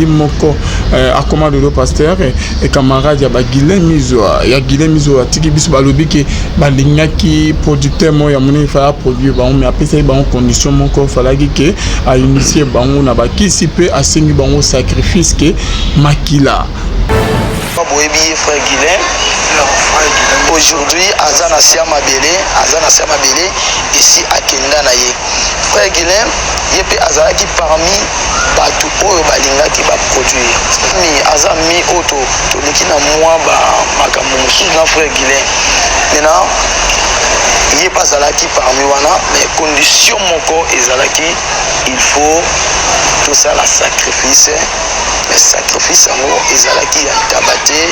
samedi moko akoma de pasteur et camarade ya ba Guilhem Mizwa ya Guilhem Mizwa tiki biso balobi ke balingaki producteur mo ya moni fa produire ba mais après ça ba en condition moko falaki ke a initier bango na ba kisi pe asengi bango sacrifice ke makila boyebi frère Guilhem aujourd'hui azana siama belé ici à Kenda na ye frère Guilhem yepe azalaki parmi batu oyo balingaki ba produire mi azami auto toliki na moi ba makambo mosusu na frère Guilhem maintenant il pas azalaki parmi wana mais condition moko ezalaki il faut tout ça la sacrifice mais sacrifice yango ezalaki ya tabate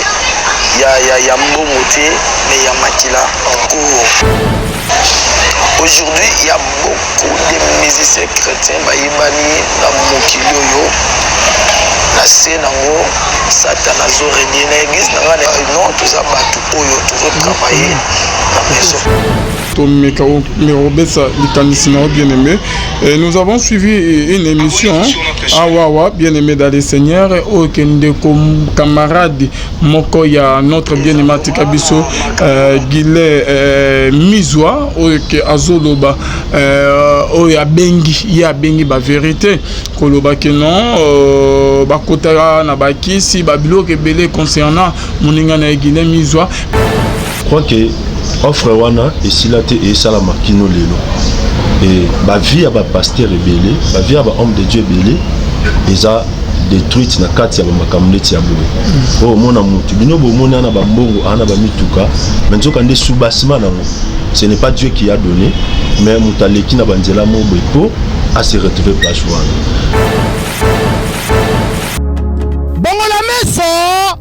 ya mbongo te mais ya makila aujourd'hui il y a beaucoup de musiciens chrétiens bayebani na mokili oyo na se nango Satan azo régner na église na ngana non toza batu oyo tozo travailler na maison. Bien aimé. Et nous avons suivi une émission bien aimé dans les seigneurs au camarade Mokoya notre bien aimé Tikabiso Guilhem Mizwa au Azoloba au ya bengi ba vérité koloba que non ba kotara na baki si babilo ke belé concernant moninga na Guilhem Mizwa. Je crois que offre wana et silate et salama kino lelo et ba vie à ba pasteur rebelle ba vie à ba homme de Dieu belé eza détruite na kati ya ba makamneti ya boye oh mona mutu bino bo mona na ba mbongo ana ba mituka menzoka nde subasima nango ce n'est pas Dieu qui a donné mais mutaleki na banzela mo boye po a se retrouver place wana bongo la meso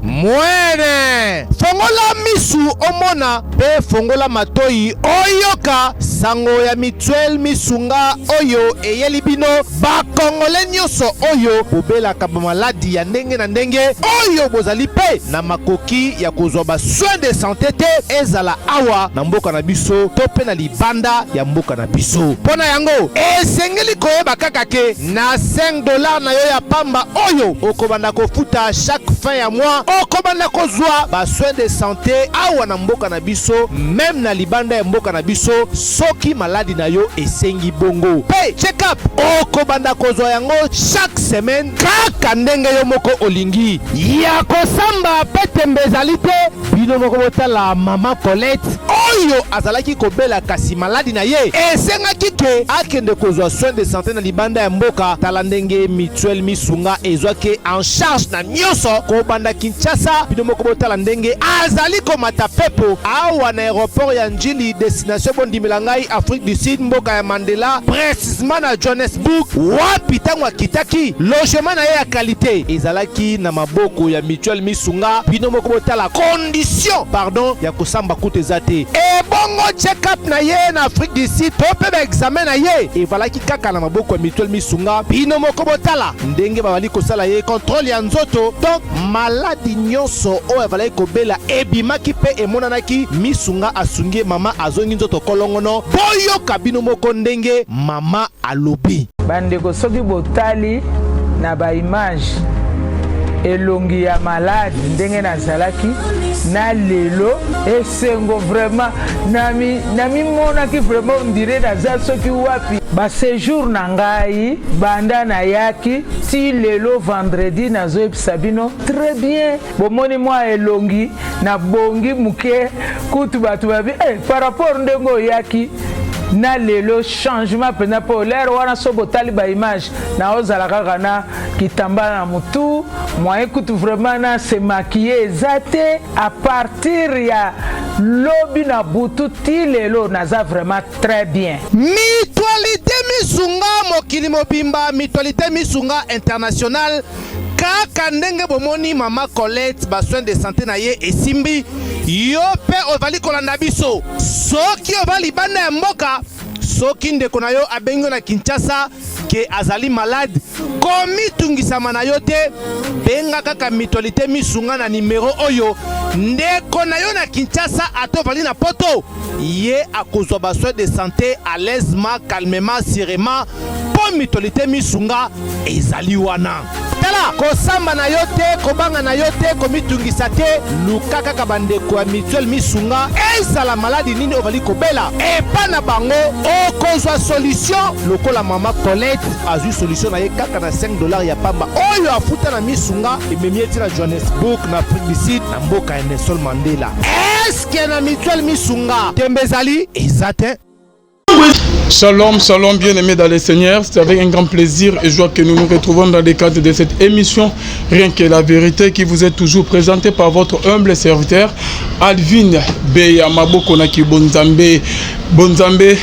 Mwene fongola misu omona pe fongola matoi oyoka sango ya Mutuelle Misunga oyo eyeli bino ba kongole nyoso oyo bobela ka maladi ya ndenge na ndenge oyo bozali pe na makoki ya kozwa ba soins de santé te ezala awa na mboka na biso to pe na libanda ya mboka na biso pona yango esengeli koyeba kaka ke na $5 na yo ya pamba oyo okobanda kofuta chaque fin ya mois okobanda kozwa ba soins de santé awa na mboka na biso même na libanda ya mboka na biso soki maladi na yo esengi bongo pe check up okobanda kozwa yango chaque semaine kaka ndenge yo moko olingi ya kosamba pete mbezali te bino moko botala mama Colette oyo azalaki kobela kasi maladi na ye esengaki ke akende kozwa soins de santé na libanda ya mboka tala ndenge Mutuelle Misunga ezwaki en charge na nyonso kobanda Kinshasa bino moko botala ndenge azali komata pepo awa na aéroport ya Njili destination bondimela ngai Afrique du Sud mboka ya Mandela précisément na Johannesburg wapi tango akitaki logement na ye ya qualité ezalaki na maboko ya Mutuelle Misunga bino moko botala condition ya kosamba kuta te e bongo check up na ye na Afrique du Sud to pe ba examen na ye evalaki kaka na maboko ya Mutuelle Misunga bino moko botala ndenge babali kosala ye contrôle ya nzoto donc maladi nyonso oyo avalaki kobela ebimaki pe emonanaki Misunga asungi mama azongi nzoto kolongono boyoka bino moko ndenge mama alobi bandeko soki botali na ba image elongi ya malade ndenge nazalaki na lelo esengo vraiment nami monaki vraiment on dirait naza soki wapi ba séjour na ngai banda na yaki ti lelo vendredi nazoyebisa bino très bien bomoni mwa elongi na bongi muke kutu batu babi par rapport ndenge oyaki na lelo changement pena polaire wana so botali ba image na ozala kaka na kitamba na mutu moi écoute vraiment na se maquiller ezate à partir ya lobi na butu ti lelo naza vraiment très bien. Mutualité Misunga mokili mobimba Mutualité Misunga international kaka ndenge bomoni mama Colette ba soins de santé na ye esimbi yo pe ovali kolanda biso soki ovali bana ya mboka soki ndeko na yo abengo na Kinshasa ke azali malade komi tungisama na yo te benga kaka Mutualité Misunga na numero oyo ndeko na yo na Kinshasa atovali na poto ye akozwa ba soins de santé à l'aisement calmement sereinement po Mutualité Misunga ezali wana. tala kosamba na yo te kobanga na yo te komitungisa te luka kaka bandeko ya mutuelle misunga ezala maladi nini ovali kobela epa na bango okozwa solution lokola mama Colette azwi solution na ye kaka na $5 ya pamba oyo afuta na misunga ememi eti na Johannesburg na Afrique du Sud na mboka ya Nelson Mandela. Eske na mutuelle misunga tembezali ezate. Shalom, shalom, bien-aimés dans le Seigneur. C'est avec un grand plaisir et joie que nous nous retrouvons dans le cadre de cette émission Rien que la vérité qui vous est toujours présentée par votre humble serviteur Alvin Beya Maboko Naki Bonzambe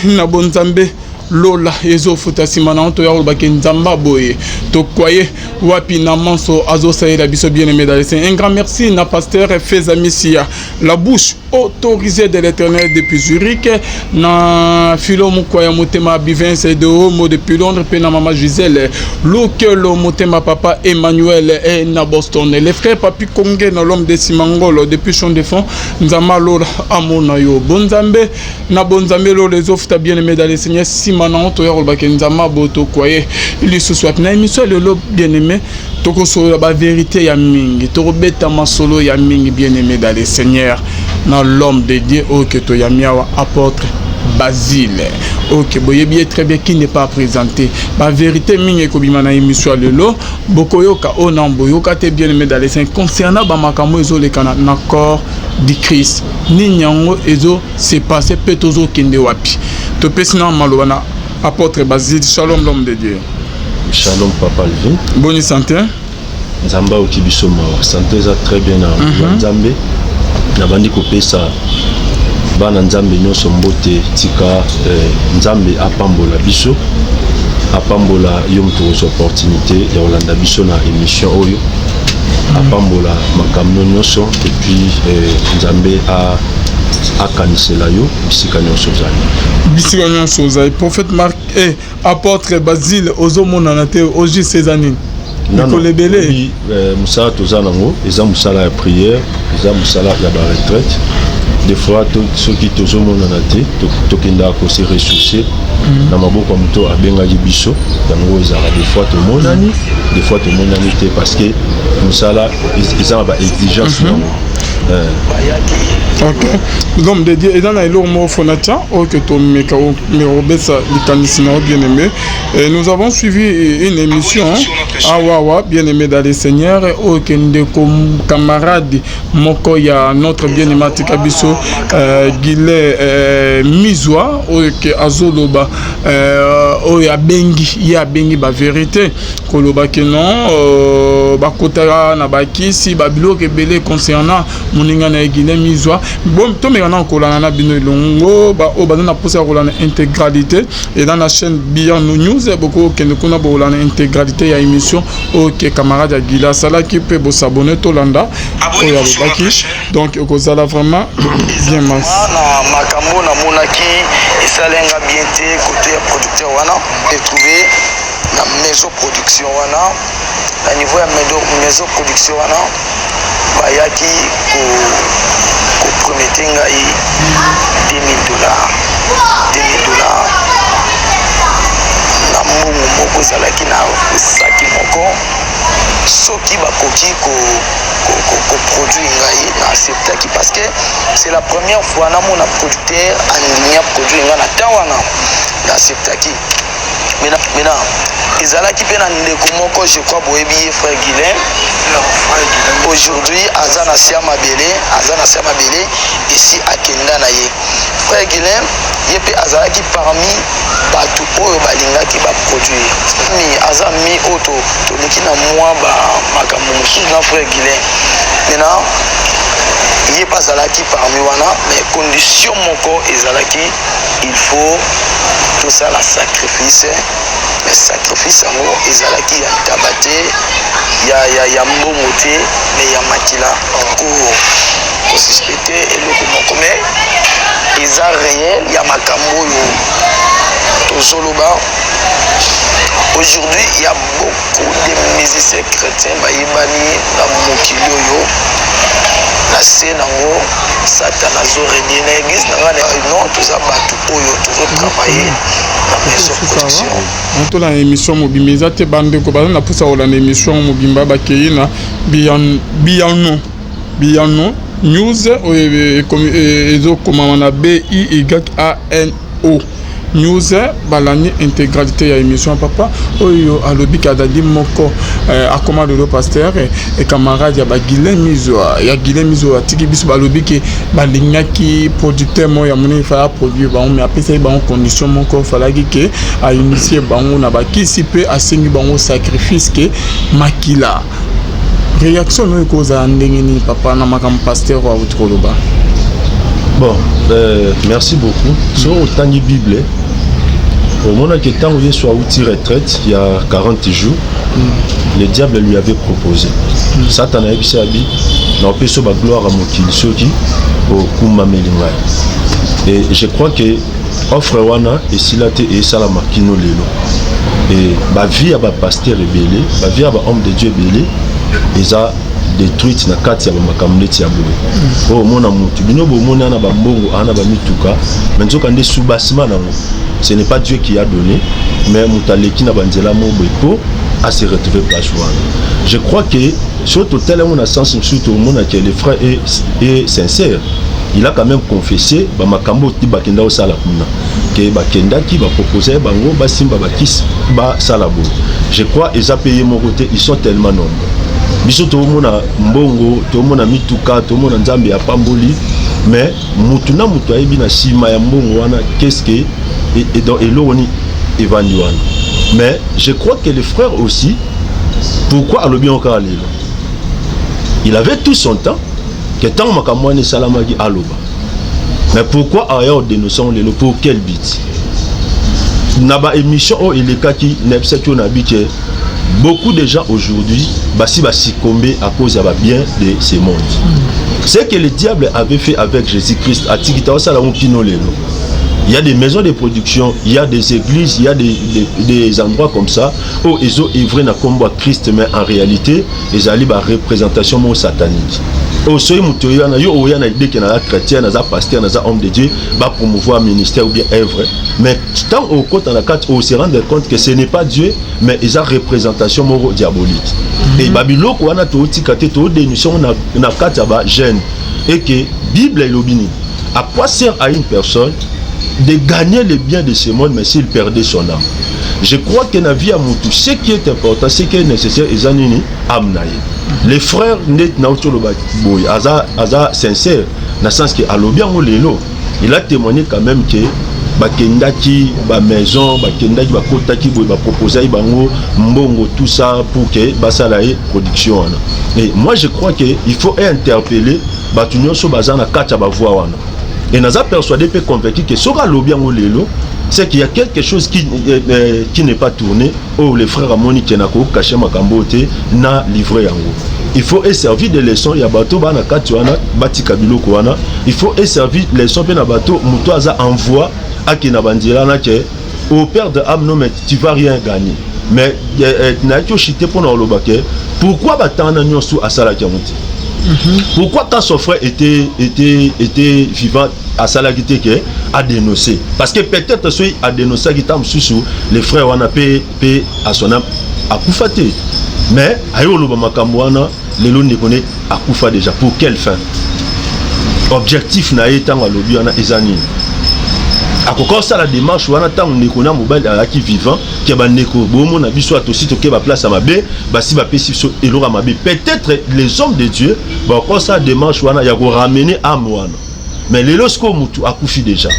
na Bonzambe Lola ezo futa simana onto ya olbake nzamba boye to kwaye wapi na manso azo saïla biso bien-aimé dans le Seigneur. Un grand merci na pasteur Feza Missia, la bouche autorisée de l'Éternel depuis Zurich, na Philo Mukwaya Motema Bivin c'est de Homo depuis Londres, pe na maman Gisèle Lokelo Motema papa Emmanuel et na Boston, les frères Papi Kongé na l'homme de Simangolo depuis Champ de Fond Nzama Lola Amona yo Bonzambe na Bonzambe lo les offres bien-aimé dans le Seigneur. Maintenant, tu as remarqué Nzama boto kwaye il se soit na émission le lob bien-aimé toko so la vérité ya mingi to beta masolo ya mingi bien-aimé dans le Seigneur na l'homme de Dieu o que to ya miawa apôtre Basile. Ok, boyebi très bien qui n'est pas présenté. La vérité mingi ko bima na émission le lo bokoyoka onamboyoka te bien-aimé dans le Seigneur concernant ba makamo ezo le kana na corps du Christ. Ni nyango ezo c'est passé petozo kende wapi. To pesina malwana apôtre Basile. Shalom l'homme de Dieu. Shalom papa Alvin. Bonne santé. Nzamba okibiso mawa. Santé za très bien na Nzambe. Na bandi kopesa bana Nzambe nyonso mbote tika Nzambe apambola biso. Apambola yo mto opportunité ya olanda biso na émission oyo. Apambola makamno nyonso et puis Nzambe a akanisela yo bisika nyonso zali prophète Marc et apôtre Basile ozomona na te oji Cézanine non lebele musala tozanango eza musala ya prière eza musala ya ba retraite des fois soki tozomona na te tokenda ko se ressourcer na maboko mto abengaki biso yango ezala des fois tomonani te parce que musala eza ba exigence ok, l'homme de Dieu est dans la lourde fonatia, ok, ton mécao, bien aimé. Nous avons suivi une émission, Awawa, bien aimé dans les Seigneurs, ok, de camarade Mokoya, notre bien aimé Tikabiso, Guilé Mizoa, ok, Azoloba, Oya Bengi, ya Bengi, ba vérité, Koloba Kenon, Bakotara, Nabaki, si Babilo, Kebele concernant Moninga na Guilé Mizoa. Bon, tout le monde a bino longo, na poussé à intégralité et dans la chaîne Bian News, beaucoup qui nous connaissent la intégralité à l'émission, ok camarade Aguila Sala qui peut s'abonner tout l'anda, donc vous allez vraiment bien masse. Makambo na monaki et ça lenga bien té côté producteur wana et trouver la maison production wana, à niveau ya maison production wana, bayaki ko promettre ngai $2,000 na mbongo moko ezalaki na saki moko soki bakoki ko produire ngai na acceptaki parce que c'est la première fois na mona producteur alingi produire ngai na temps wana na acceptaki maintenant ezalaki pe na ndeko moko je crois boyebi ye frère Guilain aujourd'hui aza na sia mabele ici akenda na ye frère Guilain ye pe azalaki parmi bato oyo balingaki ba produire mi aza mi oto toleki na mwa ba makambo mosusu na frère Guilain maintenant ye pas azalaki parmi wana mais condition moko ezalaki il faut tout ça la sacrifice mais sacrifice yango ezalaki ya ntaba te ya mbongo te mais ya makila kosuspecte eloko moko mais eza réel ya makambo oyo tozoloba aujourd'hui il y a beaucoup de musiciens chrétiens bayebani na mokili oyo na se nango Satan azorenie na église na ngana non toza bato oyo tozotravailler na maison production. On a une émission mobimeza te bande ko bazana pousa ola na émission mobimba bakei na Biyano news ezo koma na BYANO news balani intégralité ya émission papa oyo alobi kadadi moko akoma lelo pasteur et camarade ya Guilin Mizwa tiki biso balobi ke balingaki producteur mo ya moni fa produire ba mais apesa ba condition moko falaki ke a initier bango na bakisi pe asengi bango sacrifice ke makila réaction no koza ndengeni papa na makam pasteur wa utkoloba. Bon, merci beaucoup. Sur autant de Bible, au moment que tant où il soit outil retraite, il y a 40 jours, le diable lui avait proposé. Satan a dit n'a pas sur la gloire à Mokili, ceux qui au Kuma Melinga. Et je crois que offre wana et silate et salama kino lelo. Et ma vie à ma pasteur rebelle, ma vie à ma homme de Dieu rebelle, et ça détruite na kati ya makamuleti ya boye. Oh mona mutu bino bo mona na bambongo ana ba mituka menzo kande soubasima nango. Ce n'est pas Dieu qui a donné mais mutaleki na banzela mo boyko a se retrouver place wana. Je crois que surtout tel on a sens surtout mona que le frère est sincère. Il a quand même confessé ba makambo ti bakenda o sala kuna que bakenda ki ba proposer bango ba simba ba kis ba salabo. Je crois ils a payé mon côté, ils sont tellement nombreux. Biso to mona mbongo to mona mituka to mona nzambe ya pamboli mais mutu na mutu ayebi na sima ya mbongo wana qu'est-ce que et dans eloni evandi wana. Mais je crois que les frères aussi pourquoi alobi encore lelo il avait tout son temps que tant makamwane salamaki aloba mais pourquoi ailleurs dénonçant lelo pour quel but na ba émission o elekaki nepseto na biche. Beaucoup de gens aujourd'hui basi succomber à cause de bien de ce monde. Ce que le diable avait fait avec Jésus-Christ à Tikita Osalamou Kino Lelo. Il y a des maisons de production, il y a des églises, il y a des endroits comme ça où ils ont œuvré dans le combat Christ, mais en réalité, ils allaient à représentation satanique. Au seuil mutoyo na yo oyana idée que na chrétien na pasteur na homme de Dieu va promouvoir ministère ou bien œuvre mais tant au côté la carte on se rendre compte que ce n'est pas Dieu mais ils ont représentation moro diabolique et babilo ko wana to tikate to démission na carte ba jeune et que Bible et l'obini à quoi sert à une personne de gagner le bien de ce monde mais s'il perdait son âme. Je crois que dans la vie à Moutou, ce qui est important, ce qui est nécessaire, ils ont une âme. Les frères net na utoloba boy aza sincère dans le sens que alobian lelo il a témoigné quand même que bakendaki ba maison bakendaki ba kotaki boy ba proposer bango mbongo tout ça pour que basala production wana. Et moi je crois que il faut interpeller batunyo so bazana kacha ba voix wana. Et nous avons persuadé et convaincu que ce lelo c'est qu'il y a quelque chose qui n'est pas tourné. Oh, les frères Amoni Kenako, Kaché Makambote, na livré yango. Il faut servir des leçons. Il y a bateau bana katuana, bati kabilo kouana. Il faut servir des leçons. Ben bateau, mutoaza envoie à Kinabandira na ke. Au père de âme non mais tu vas rien gagner. Mais na yo chité pour na lobake. Pourquoi batana nyonsu asala kiamuti? Pourquoi quand son frère était vivant à Salagité a dénoncé? Parce que peut-être celui a dénoncé qui t'a sous les frères on a payé à son âme à Koufaté. Mais ayo makamwana les lois ne connaît à Koufa déjà. Pour quelle fin? Objectif na étant à lobby on a ezani. À quoi ça la démarche on attend on est mobile à qui vivant qui a bandeko bon na biso aussi to ke ba place à mabe ba si ba pesi so elora mabe peut-être les hommes de Dieu ba quoi ça démarche on a ya ko ramener âme wana mais les lorsqu'o mutu akufi déjà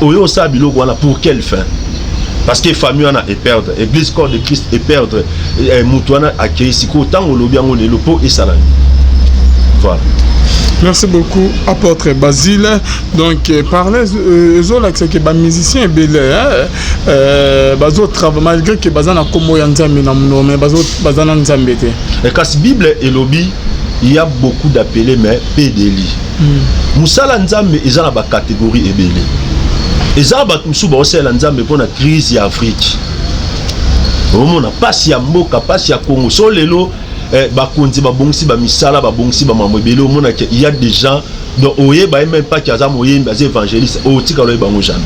oyo ça biloko wana pour quelle fin? Parce que famille wana est perdre église corps de Christ est perdre mutu wana accueillir siko tant au lobi ngo lelo po et salami. Voilà. Merci beaucoup, apôtre Basile. Donc, parlez c'est que les musiciens travaillent malgré que bazana komo yanzambe na muno mais bazana nzambe te. Et quand Bible et lobby, il y a beaucoup d'appelés mais pédéli. Musala nzambe ezana ba catégorie ebele. Ezana ba musuba osela nzambe pour la crise ya Afrique. Au monde pas si ya mboka pas si ya Congo so lelo bakonzi babongisi ba misala babongisi ba mamobelo mona que il y a des gens donc oye ba même pas qui azam oye ba évangéliste o tika lo bango jamais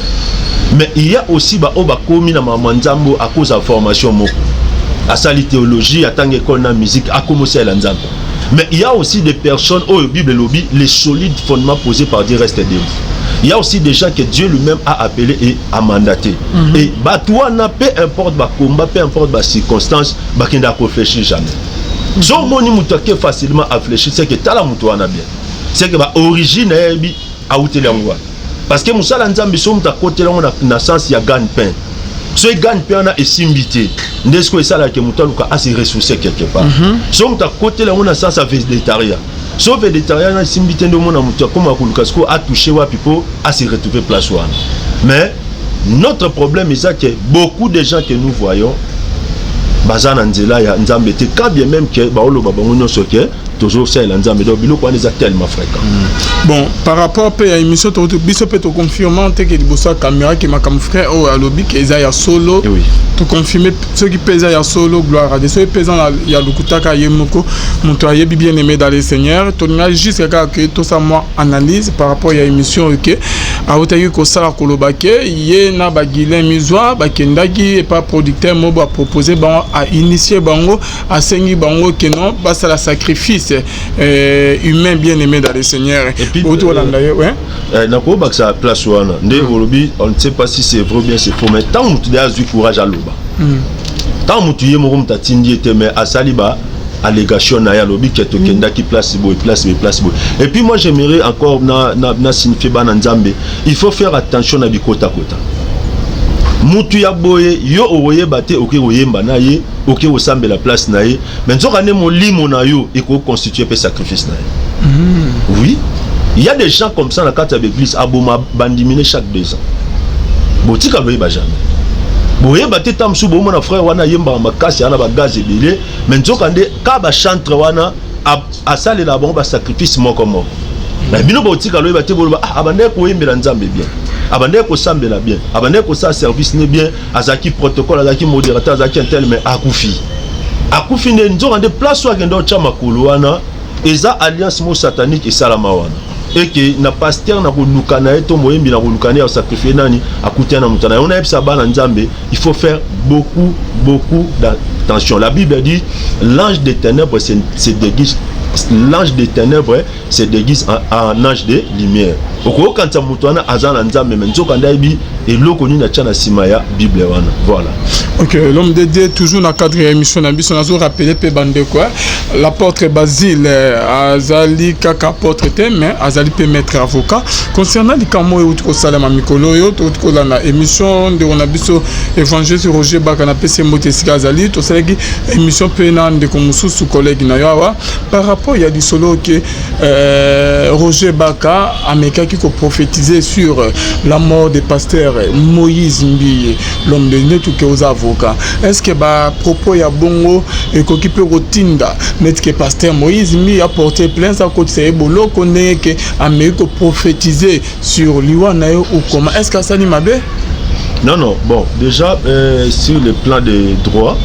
mais il y a aussi ba o ba komi na mamanzambo à cause de formation moko à sa théologie à tant école na musique a commencé à l'anzambo mais il y a aussi des personnes au Bible lobby les solides fondements posés par Dieu restent des il y a aussi des gens que Dieu lui-même a appelés et a mandaté et bah toi n'a peu importe ba combat peu importe ba circonstance ba qui n'a réfléchi jamais so moni mutake facilement réfléchir c'est que tala mutu wana bien c'est que ba origine bi a outele ngwa parce que musala nzambi so muta kotela na sens ya gagne-pain so gagne-pain na esimbité ndesko esala ke mutu aluka a se ressourcer quelque part so muta kotela na sens ya végétarien so végétarien na esimbité ndo mona mutu comme akuluka sko a touché wa pipo a se retrouver place wana mais notre problème est ça que beaucoup de gens que nous voyons bazana nzela ya nzambe te quand bien même que baolo babango nyonso ke toujours c'est la nzambe donc biloko wana tellement fréquent bon par rapport à émission to biso pe to confirmer que liboso caméra qui ma comme frère o alobi que eza ya solo oui to confirmer ceux qui pèsent ya solo gloire à Dieu ceux pesant ya lukutaka yemoko monto ayebi bien aimé dans le Seigneur to nga juste que to ça moi analyse par rapport à émission OK a otayi ko sala kolobake ye na ba Guilain Mizwa ba kendaki et pas producteur mo ba proposer ba a initier bango a sengi bango que non ba ça la sacrifice humain bien aimé dans le Seigneur et puis na ko ba ça place wana ndé olobi on ne sait pas si c'est vrai ou bien c'est faux mais tant mutu da zu courage à loba tant mutu ye mo mta tindi était mais a saliba allégation na ya lobi que to kenda ki place bo et puis moi j'aimerais encore na signifier ba na nzambe il faut faire attention na bikota kota mutu ya boye yo oye bate oke oyemba na ye oke osambe la place na ye mais nzoka ne molimo na yo et ko constituer pe sacrifice na ye oui il y a des gens comme ça dans la carte de l'église aboma bandiminer chaque 2 ans botika loye ba jamais boye bate tamsu bo mona frère wana yemba makasi ana ba gaz ebele mais nzoka nde ka ba chantre wana a sale la bon ba sacrifice moko moko na bino botika loye bate bolo abande ko yembela nzambe bien abande ko sambela bien abande ko sa service ne bien azaki protocole azaki modérateur azaki intel mais akufi ne nzoka nde place wa gendo chama kuluana eza alliance mo satanique et salama wana et que na pasteur na kolukana eto moyembi na kolukana ya sacrifier nani akutia na mutana on a epsa bana nzambe il faut faire beaucoup d'attention la Bible dit l'ange des ténèbres se déguise l'ange des ténèbres se déguise en ange de lumière oko kanta mutana azana nzambe menzo kanda ibi eloko ni na tchana simaya Bible wana voilà. OK, l'homme de Dieu toujours dans cadre émission na biso nazo rappeler pe bande quoi l'apôtre Basile azali kaka apôtre te mais azali pe maître avocat concernant les kamo et autres salama mikolo yo to la na émission de on a biso évangile Roger Baka na PC Motesika azali to salaki émission pe na de comme sous collègue na yawa par rapport il y a du solo que Roger Baka ameka qui prophétiser sur la mort des pasteurs Moïse Mbiye l'homme de Dieu tout que aux avocats est-ce que ba propos ya bongo et qui peut rotinda net que pasteur Moïse Mbiye a porté plainte à côté c'est bolo connaît que amérique prophétiser sur liwana ou comment est-ce que ça ni mabe non bon déjà sur le plan des droits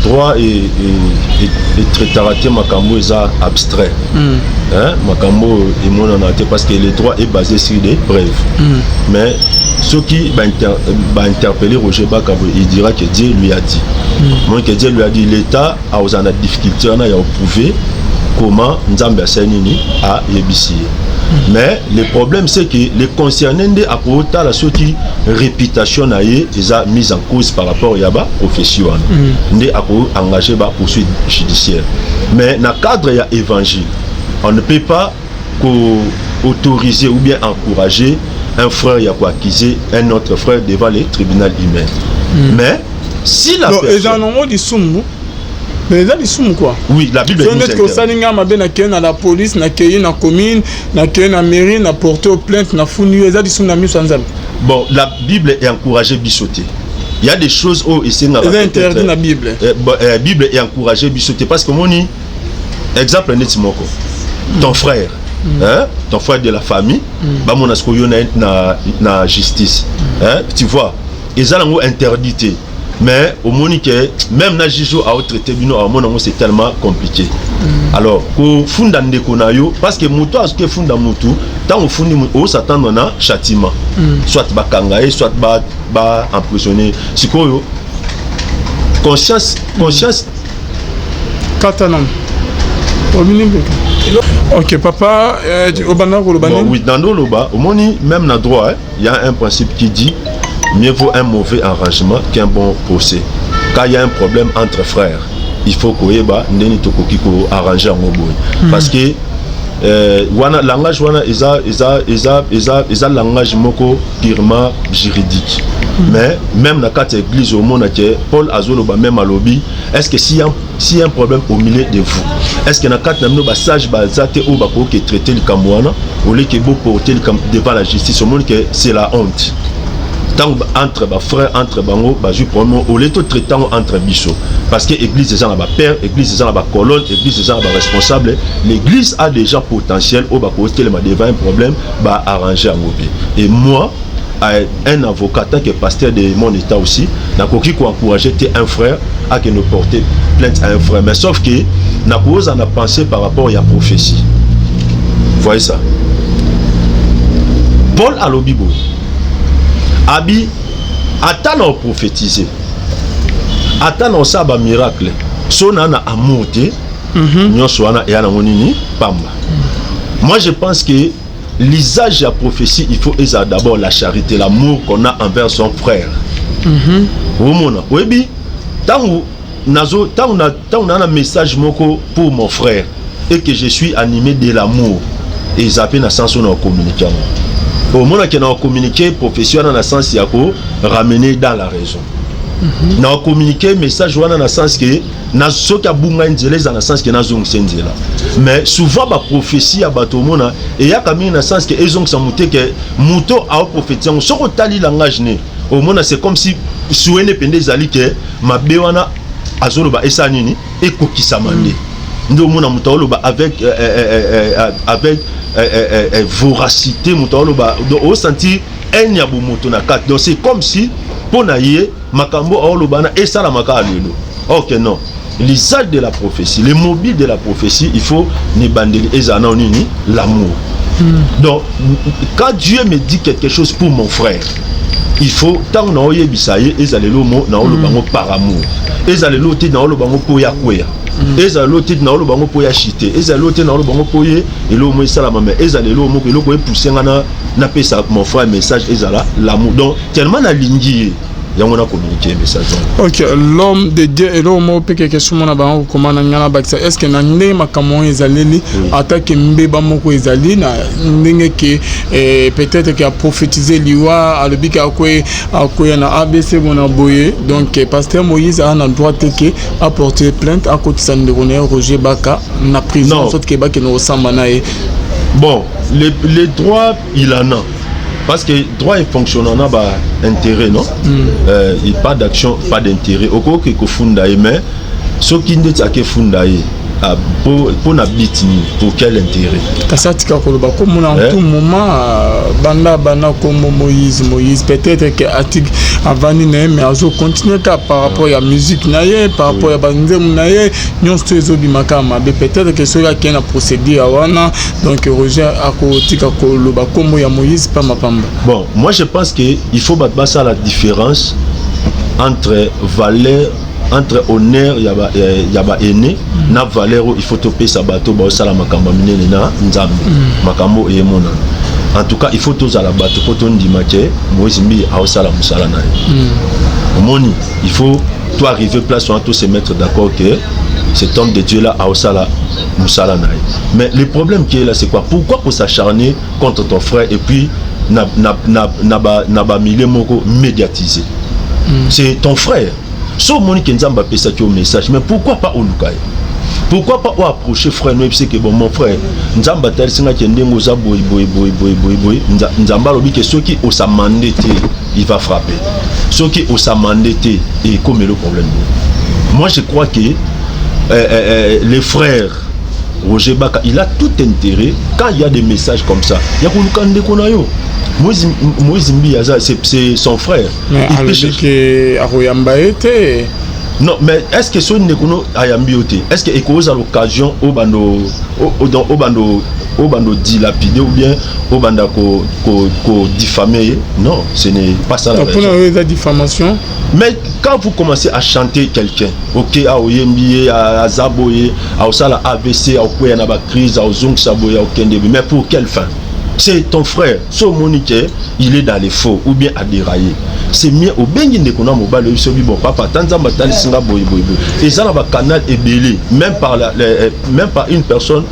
droit et traité makambo eza abstrait hein makambo et mon en parce que le droit est basé sur des preuves mais ceux qui va interpeller Roger Baka il dira que Dieu lui a dit moi que Dieu lui a dit l'état a aux en difficulté on a prouvé comment Nzambe asenini a yebisi mais le problème c'est que les concernés à porter la sortie réputation na ye déjà mise en cause par rapport à ba profession ndé a engagé ba poursuite judiciaire mais dans cadre ya évangile on ne peut pas autoriser ou bien encourager un frère y a quoi accuser un autre frère devant les tribunaux humains mais si la personne mais ça dit quoi oui la Bible dit que ça n'inga mabe na ken na la police na ken na commune na ken na mairie na porter plainte na funu ça dit na miso nzambe bon la Bible est encouragée bisoter il y a des choses où ici na interdit na Bible Bible est encouragée bisoter parce que moni exemple net moko ton frère hein ton frère de la famille ba monasko yo na justice hein tu vois ils ont interdité mais au Monique, même na Jijo a traité bino à mon c'est tellement compliqué. Alors, ko funda ndeko na yo parce que muto aske funda mutu, tant on fundi o s'attendre na châtiment. Soit ba kangaé, soit ba emprisonné. Sikoyo conscience Katanam. Ok, papa, au bon, oui, dans le loba, au moni, même dans le droit, il y a un principe qui dit mieux vaut un mauvais arrangement qu'un bon procès. Quand il y a un problème entre frères, il faut qu'on ait arranger en moboy. Parce que le langage est un langage purement juridique. Mais même dans la église au monde, Paul Azoloba même à lobby, est-ce que s'il y a un problème au milieu de vous, est-ce que dans le cas sage qui est traité le Cameroun, au lieu de porter devant la justice au monde, c'est la honte. Tant entre frères, entre bango, je prends au lieu de traiter entre bichos. Parce que l'église est dans la père, l'église est dans la colonne, l'église est dans la responsable. L'église a des gens potentiels au bas côté devant un problème, arranger en mauvais. Et moi, un avocat, tant que pasteur de mon état aussi, n'a pas encouragé un frère à que nous porter plainte à un frère. Mais sauf que n'a pas pensé par rapport à la prophétie. Vous voyez ça? Paul à l'Obibo. Abi, attends prophétiser. Attends ça ba miracle. Sonana a monté. Nyoswana et anamonini pamba. Moi je pense que l'usage de la prophétie, il faut d'abord la charité, l'amour qu'on a envers son frère. Oui, tant on a un message pour mon frère et que je suis animé de l'amour, et ils appellent dans le sens où on a communiqué. Au moment où on a communiqué, professionnel dans le sens où on a ramené dans la raison. On a communiqué message dans le sens que na soka bunga nzela dans le sens que na zong senzela mais souvent ba prophétie à bato mona et ya kami na sens que ezong sa muté que muto a prophétie soko tali langage né au mona c'est comme si souene pende zali que mabe wana azolo ba esa nini e kokisa mande ndo mona mutolo ba avec voracité mutolo ba au sentir un yabu moto na kat donc c'est comme si pona yé makambo aolobana esa la makalelo. Ok, non. L'usage de la prophétie, le mobile de la prophétie, il faut ni bandeli ni l'amour. Donc, quand Dieu me dit quelque chose pour mon frère, il faut tant na oye bisaye ezalelo mo na olo bango par amour. Ezalelo ti na olo bango po ya kwea. Ezalelo ti na olo bango po ya chité. Ezalelo ti na olo bango po ye elo mo sala mama. Ezalelo mo elo ko pousser na pesa mon frère message ezala l'amour. Donc, tellement na lingi on a communiqué message. Ok, l'homme de Dieu et l'homme peut quelque chose mon abang comment n'angana baksa. Est-ce que n'angné ma kamon ezaleli attaque mbeba moko ezali na n'engé que peut-être qu'il a prophétisé liwa à l'obik à quoi na ABC mon aboye donc pasteur Moïse a un droit que à porter plainte à côté de Sandrone Roger Baka na prison sorte que Baka no sambanae. Bon, les droits il en a. Parce que le droit est fonctionnant, on a intérêt, non? Il n'y a pas d'action, pas d'intérêt. Au cas où il y a fundaï, mais ce qui n'est pas fundaï, pour n'habiter, pour quel intérêt? Comme on a tout moment, banda comme Moïse, peut-être que Atik Avani mais azo continuer par rapport à la musique, par rapport à Bandé Mounaye, nous sommes bimakama, peut-être que cela qui a procédé à Wana, donc Roger Akotika Koloba comme Moïse, pas ma pamba. Bon, moi je pense qu'il faut battre ça la différence entre valeur. Entre honneur yaba aîné na valeur il faut topé sa bateau ba sala makamba minene na nzambe makambo e mona en tout cas il faut tous à la bateau pour ton dimaké Moïse mbi a sala musala na moni il faut toi arriver place où tous se mettre d'accord que cet homme de Dieu là a sala musala na mais le problème qui est là c'est quoi pourquoi pour s'acharner contre ton frère et puis na milieu moko médiatisé c'est ton frère. So Monique Nzamba pesa qui au message, mais pourquoi pas au Lukai? Pourquoi pas approcher frère nous c'est que bon mon frère Nzamba tel singa qui ndengo za boy Nzamba lobi que ceux qui au sa mandaté il va frapper. Ceux qui au sa mandaté et comme le problème. Moi je crois que les frères Roger Baka, il a tout intérêt, quand il y a des messages comme ça, il y a Moïse Mbiaza, c'est son frère. Mais non, mais est-ce que ce n'est pas Ayambiote? Est-ce qu'il y a l'occasion au bando dilapider ou bien au bando diffamer? Non, ce n'est pas ça la raison. La diffamation. Mais quand vous commencez à chanter quelqu'un, ok, à Oyembi, à Zaboye, à Osala AVC, à Okoya Naba crise, à Ozong Saboye, à Okendebe, mais pour quelle fin? C'est ton frère, son Monique, il est dans les faux ou bien à dérailler. C'est mieux au Bengi de Kona Mobile, bon papa, tant Batali Singa Boy. Et ça, là, canal est belé, même par une personne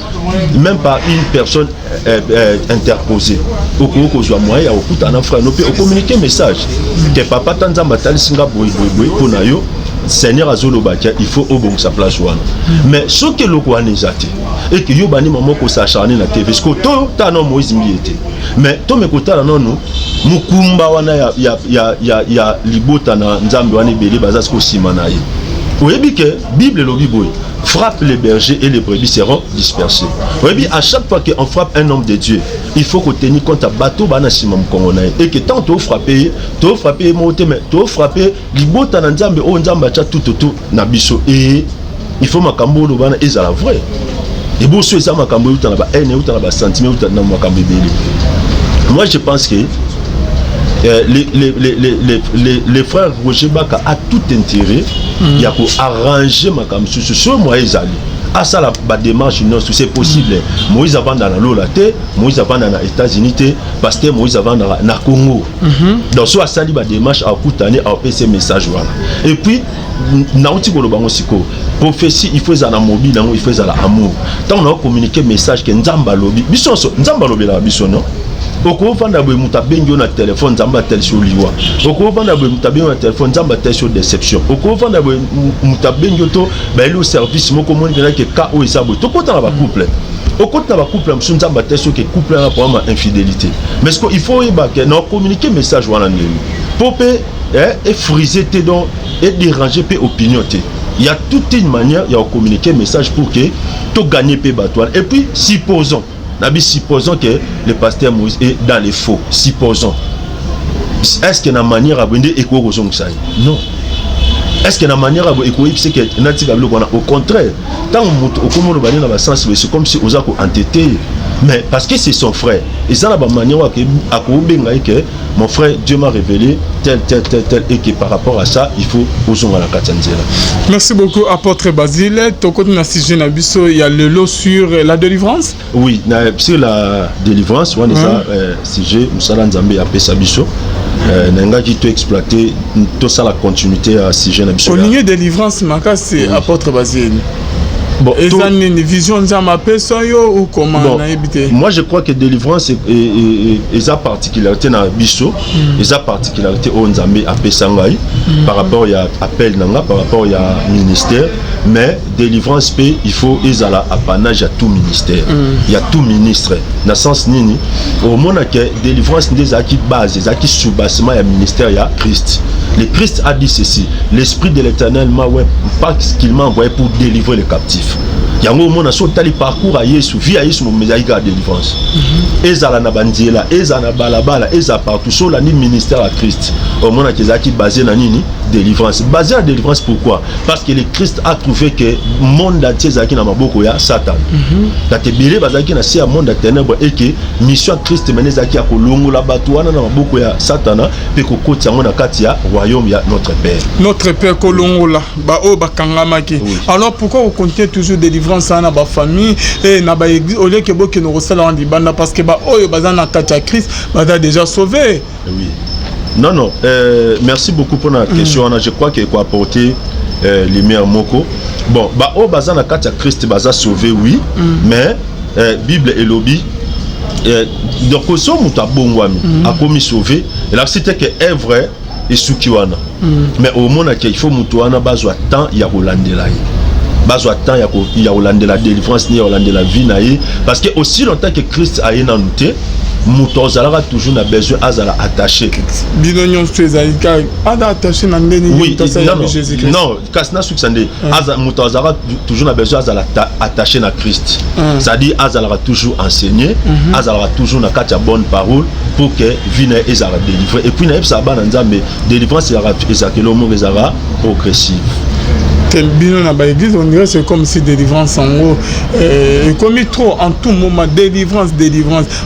interposée. Au cours soit moyen, au coup d'un frère, nous pouvons communiquer message que papa tant Batali Singa Boy pour Nayo. Seigneur Azolo Bakia, il faut au bon sa place. Mais ce que le roi n'est pas et que Yobani maman ko s'acharner la TV, parce que tout ta non Moïse Mbiete. Mais tout me kota la non nous, mukumba wana ya libota na nzambe wana belé bazas ko simanaye. Oui, que Bible le Bible frappe les bergers et les brebis seront dispersés. Oui, à chaque fois qu'on frappe un homme de Dieu, il faut qu'on tienne compte à bateau banasimam kongonaye et que tant tu frappé monter mais tu frappé libota na nzambe o nzamba cha tout na biso et il faut makambo lo bana ezala vrai. Et bon ceux ça makambo uta na ba haine uta na ba sentiment uta na makambo belé. Moi je pense que les frères Roger Baka a tout intérêt il y a pour arranger ma cam sur ce moyen zali à ça la démarche non c'est possible. Moïse avant dans la lolate, Moïse avant dans les États-Unis, pasteur Moïse avant dans na Congo. Donc soit ça la démarche à coutaner à passer message voilà. Et puis nauti ko lobango siko prophétie il faut za na mobile il faut za la amour. Tant on a communiqué message que nzamba lobi biso nzamba lobi la biso non. Oko vanda boy mutabengi na téléphone nzamba tel sur liwa. Oko vanda boy mutabengi na téléphone nzamba tel sur déception. Oko vanda boy mutabengi to ba le service moko moni que ka o isa boy. To kota na ba couple. Oko na ba couple msu nzamba tel sur que couple na pour ma infidélité. Mais ce qu'il faut que non communiquer message wana ndeli. Popé et friser tes dons et déranger pe opinion té. Il y a toute une manière de communiquer message pour que tu gagnes pe battoir. Et puis supposons que le pasteur Moïse est dans les faux. Supposons. Est-ce qu'il y a une manière à vendre et quoi ça? Non. Est-ce qu'il y a une manière à vendre et quoi c'est que au contraire, tant que sens c'est comme si on a entêté. Mais parce que c'est son frère. Et ça, la manière à que mon frère, Dieu m'a révélé tel, et que par rapport à ça, il faut oser à la Katanzela. Merci beaucoup, apôtre Basile. Ton côté, il y a le lot sur la délivrance? Oui, sur la délivrance, on a sujet, Moussala Nzambe a pesa biso. Nenga qui t'a exploité tout ça la continuité à sujet na biso. Au lieu de délivrance, c'est apôtre Basile. Bon, une vision ou comment moi je crois que délivrance est sa particularité dans biso, et sa particularité au Nzambe a Pesangai par rapport à appel nanga, par rapport à ministère, mais délivrance il faut ezala apanage à tout ministère. Il y a tout ministre. Dans sens nini au monde que délivrance des acquis base, des acquis sous-bassement ya ministère ya Christ. Le Christ a dit ceci, l'esprit de l'Éternel m'a parce qu'il m'a envoyé pour délivrer les captifs. Yango mona so tali parcours à Yesu, vie à Yesu mais il y a délivrance. Ezala na bandiela, ezala na balabala, ezala partout so la ni ministère à Christ. Au monde que zaki basé na nini délivrance. Basé à délivrance pourquoi? Parce que le Christ a trouvé que monde entier zaki na maboko ya Satan. Da te bilé bazaki na sia monde ténèbres et que mission Christ mené zaki a kolongo la batuana na maboko ya Satana pe ko kotia mona katia royaume ya notre Père. Notre Père kolongo la ba o bakangamaki. Alors pourquoi on continue toujours délivrance dans la famille et na ba église au lieu que beaucoup nous restent en libanda parce que ba oyo bazana katia Christ baza déjà sauvé. Oui. Non, merci beaucoup pour la question. Je crois qu'il faut apporter les meilleurs mots. Bon, bah au bazan na katia Christ baza sauvé oui, mais Bible et lobby donc so muta bongwami a commis sauvé et là c'était que est vrai et sukiwana. Mais au monde qu'il faut mutuana bazwa temps ya holandela. Bazwa temps ya holandela délivrance ni holandela vie naïe parce que aussi longtemps que Christ a été moto azalaka toujours na besoin azala attaché bino nyonso ezalika ada attaché na ndeni oui Jésus-Christ non kasina suksande aza moto azalaka toujours na besoin azala attaché na Christ c'est-à-dire azalaka toujours enseigné azalaka toujours na kati ya bonne parole pour que vie na ezala délivré et puis na yebisa bana nzambe délivrance ezalaka lomo ezala progressive. Bino na ba église on dirait c'est comme si délivrance en haut comme trop en tout moment délivrance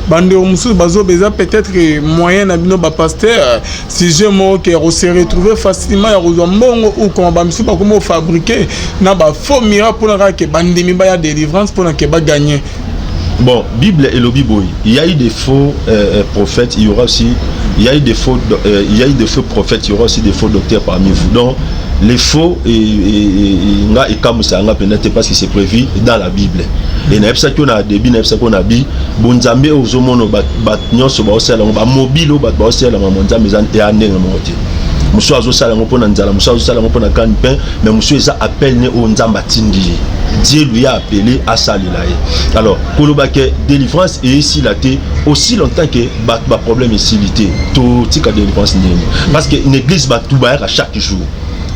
bande musu bazo beza peut-être moyen na bino ba pasteur si je mo que se retrouver facilement ya rozwa mbongo ou comment ba musu ba comment fabriquer na ba faux miracle pour na que bande mi ba ya délivrance pour na que ba gagner. Bon, Bible et le Bible, il y a eu des faux prophètes, il y aura aussi, il y a eu des faux prophètes, il y aura aussi des faux docteurs parmi vous. Donc, les faux et comme ça, peut-être parce que c'est prévu dans la Bible. Et na epsa qu'on a débit, na epsa qu'on a bi, bonzambe aux homono bat nyonso ba osela, ba mobile bat ba osela ma monzambe zan et ane ngamote. Monsieur azo sala ngo pona nzala, monsieur azo sala ngo pona kan pain, mais monsieur ça appelle ne o nzamba tindi. Dieu lui a appelé à Salilaï. Alors, pour le baquet, délivrance et ici la thé, aussi longtemps que bah problème ici l'ité, tout tika délivrance n'est. Parce que une église bat tout à chaque jour.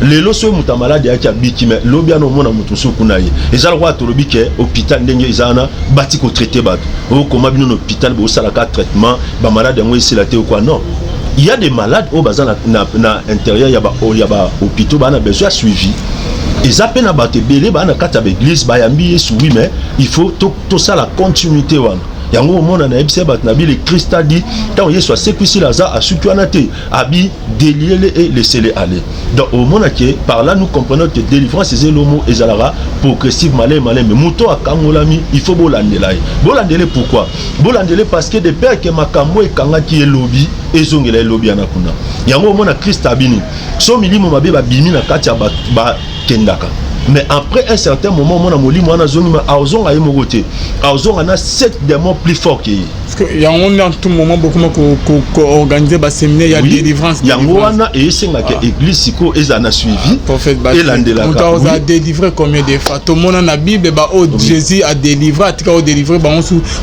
Les lots sont muta malade ya ki abiki mais lobia no mona mutu so kunaye. Ezal roi to lobike hôpital ndenge izana bati ko traiter bat. O comment bino hôpital bo sala ka traitement ba malade ngo ici la thé ou quoi non. Il y a des malades au bazan na intérieur ya ba hôpitaux ba na besoin suivi. Ils appellent à battre belé ba na kata l'église ba yambi yesu oui mais il faut tout ça la continuité wana. Yango mona na ebse bat na bi le Christ a dit tant yesu a sécuisi laza a sukuanate abi délier et laisser-les aller. Donc au monde que par là nous comprenons que délivrance c'est l'homo ezalara progressive malin mais muto akangolami il faut bolandela. Bolandele pourquoi? Bolandele parce que des pères que makambo e kanga qui est lobby ezongela lobby anakuna. Yango mona Christ abini. So milimo mabe ba bimi na kati ba kendaka. Mais après un certain moment, on a moli moi na zone ma aozon a yemogote. Aozon a 7 démons plus forts que. Parce que il y a en tout moment beaucoup ko organiser ba séminaire, il y a délivrance. Il y a wana et senga que église siko ezana suivi. Prophète et landela. On a délivré combien de fois? Tout le monde na Bible ba Jésus a délivré, a tika délivré ba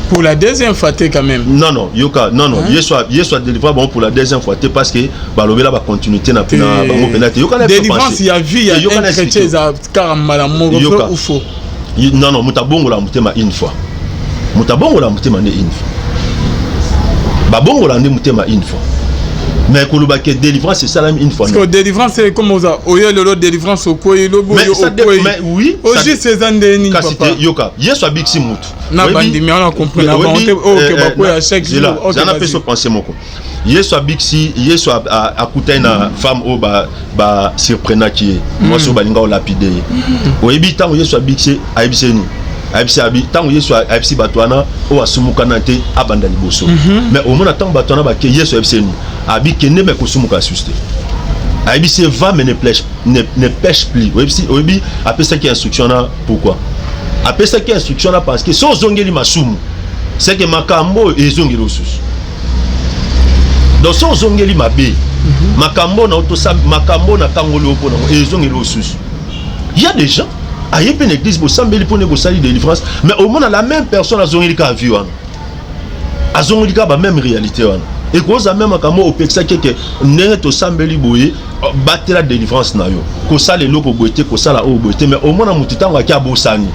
pour la deuxième fois quand même. Non, yoka non Yesu a délivré bon pour la deuxième fois parce que ba lobela ba continuité na bango penate. Yoka délivrance il y a vie, il y a un chrétien yoka ou faux. Non mutabongo la mutema une fois. Mutabongo la mutema ne une fois. Babongo la mutema une fois. Mais koloba que délivrance c'est ça la une fois. Parce que délivrance c'est comme ça. Oyo lolo délivrance au koyi lobo mais oui. Oji c'est zandeni papa. Yoka. Yesu abiksi mutu. Na bandi mi on comprend la volonté que ba koyi à chaque jour. J'en ai fait ce penser moko. Yesu abiksi Yesu akuta na femme au ba surprenant qui est. Moi so balinga o lapide. Oyebi tango Yesu abiksi aibiseni. Aibisi abi tango Yesu aibisi batwana o asumuka na te abanda liboso. Mais au moment tango batwana ba ke Yesu aibiseni abi kene me kosumuka suste. Aibisi va mais ne pêche plus. Oyebi après ça qui instruction là pourquoi? Après ça qui instruction là parce que so zongeli masumu c'est que makambo ezongeli osusu. Donc so zongeli mabe makambo na otosa makambo na tangolo opona ezongeli osusu. Il y a des gens à y une église pour sambeli pour négocier de délivrance mais au moins la même personne a zongeli ka vu wana. A zongeli ka ba même réalité wana. Et cause même makambo opeksa que ndenge to sambeli boye battre la délivrance na yo. Ko ça les loko boité ko ça la o boité mais au moins na mutitanga ki abosani.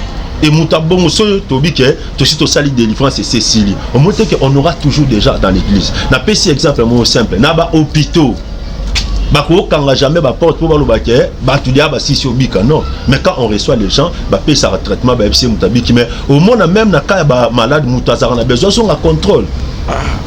Et mutabongo so tobike to si to sali délivrance et Cécilie. On montre que on aura toujours déjà dans l'église. Na pesi exemple moi simple. Na ba hôpitaux. Ba ko kanga jamais ba porte pour ba lo baké, ba tudia ba si obika non. Mais quand on reçoit les gens, ba paye sa traitement ba epsi mutabiki mais au monde même na ka ba malade mutazara na besoin son contrôle.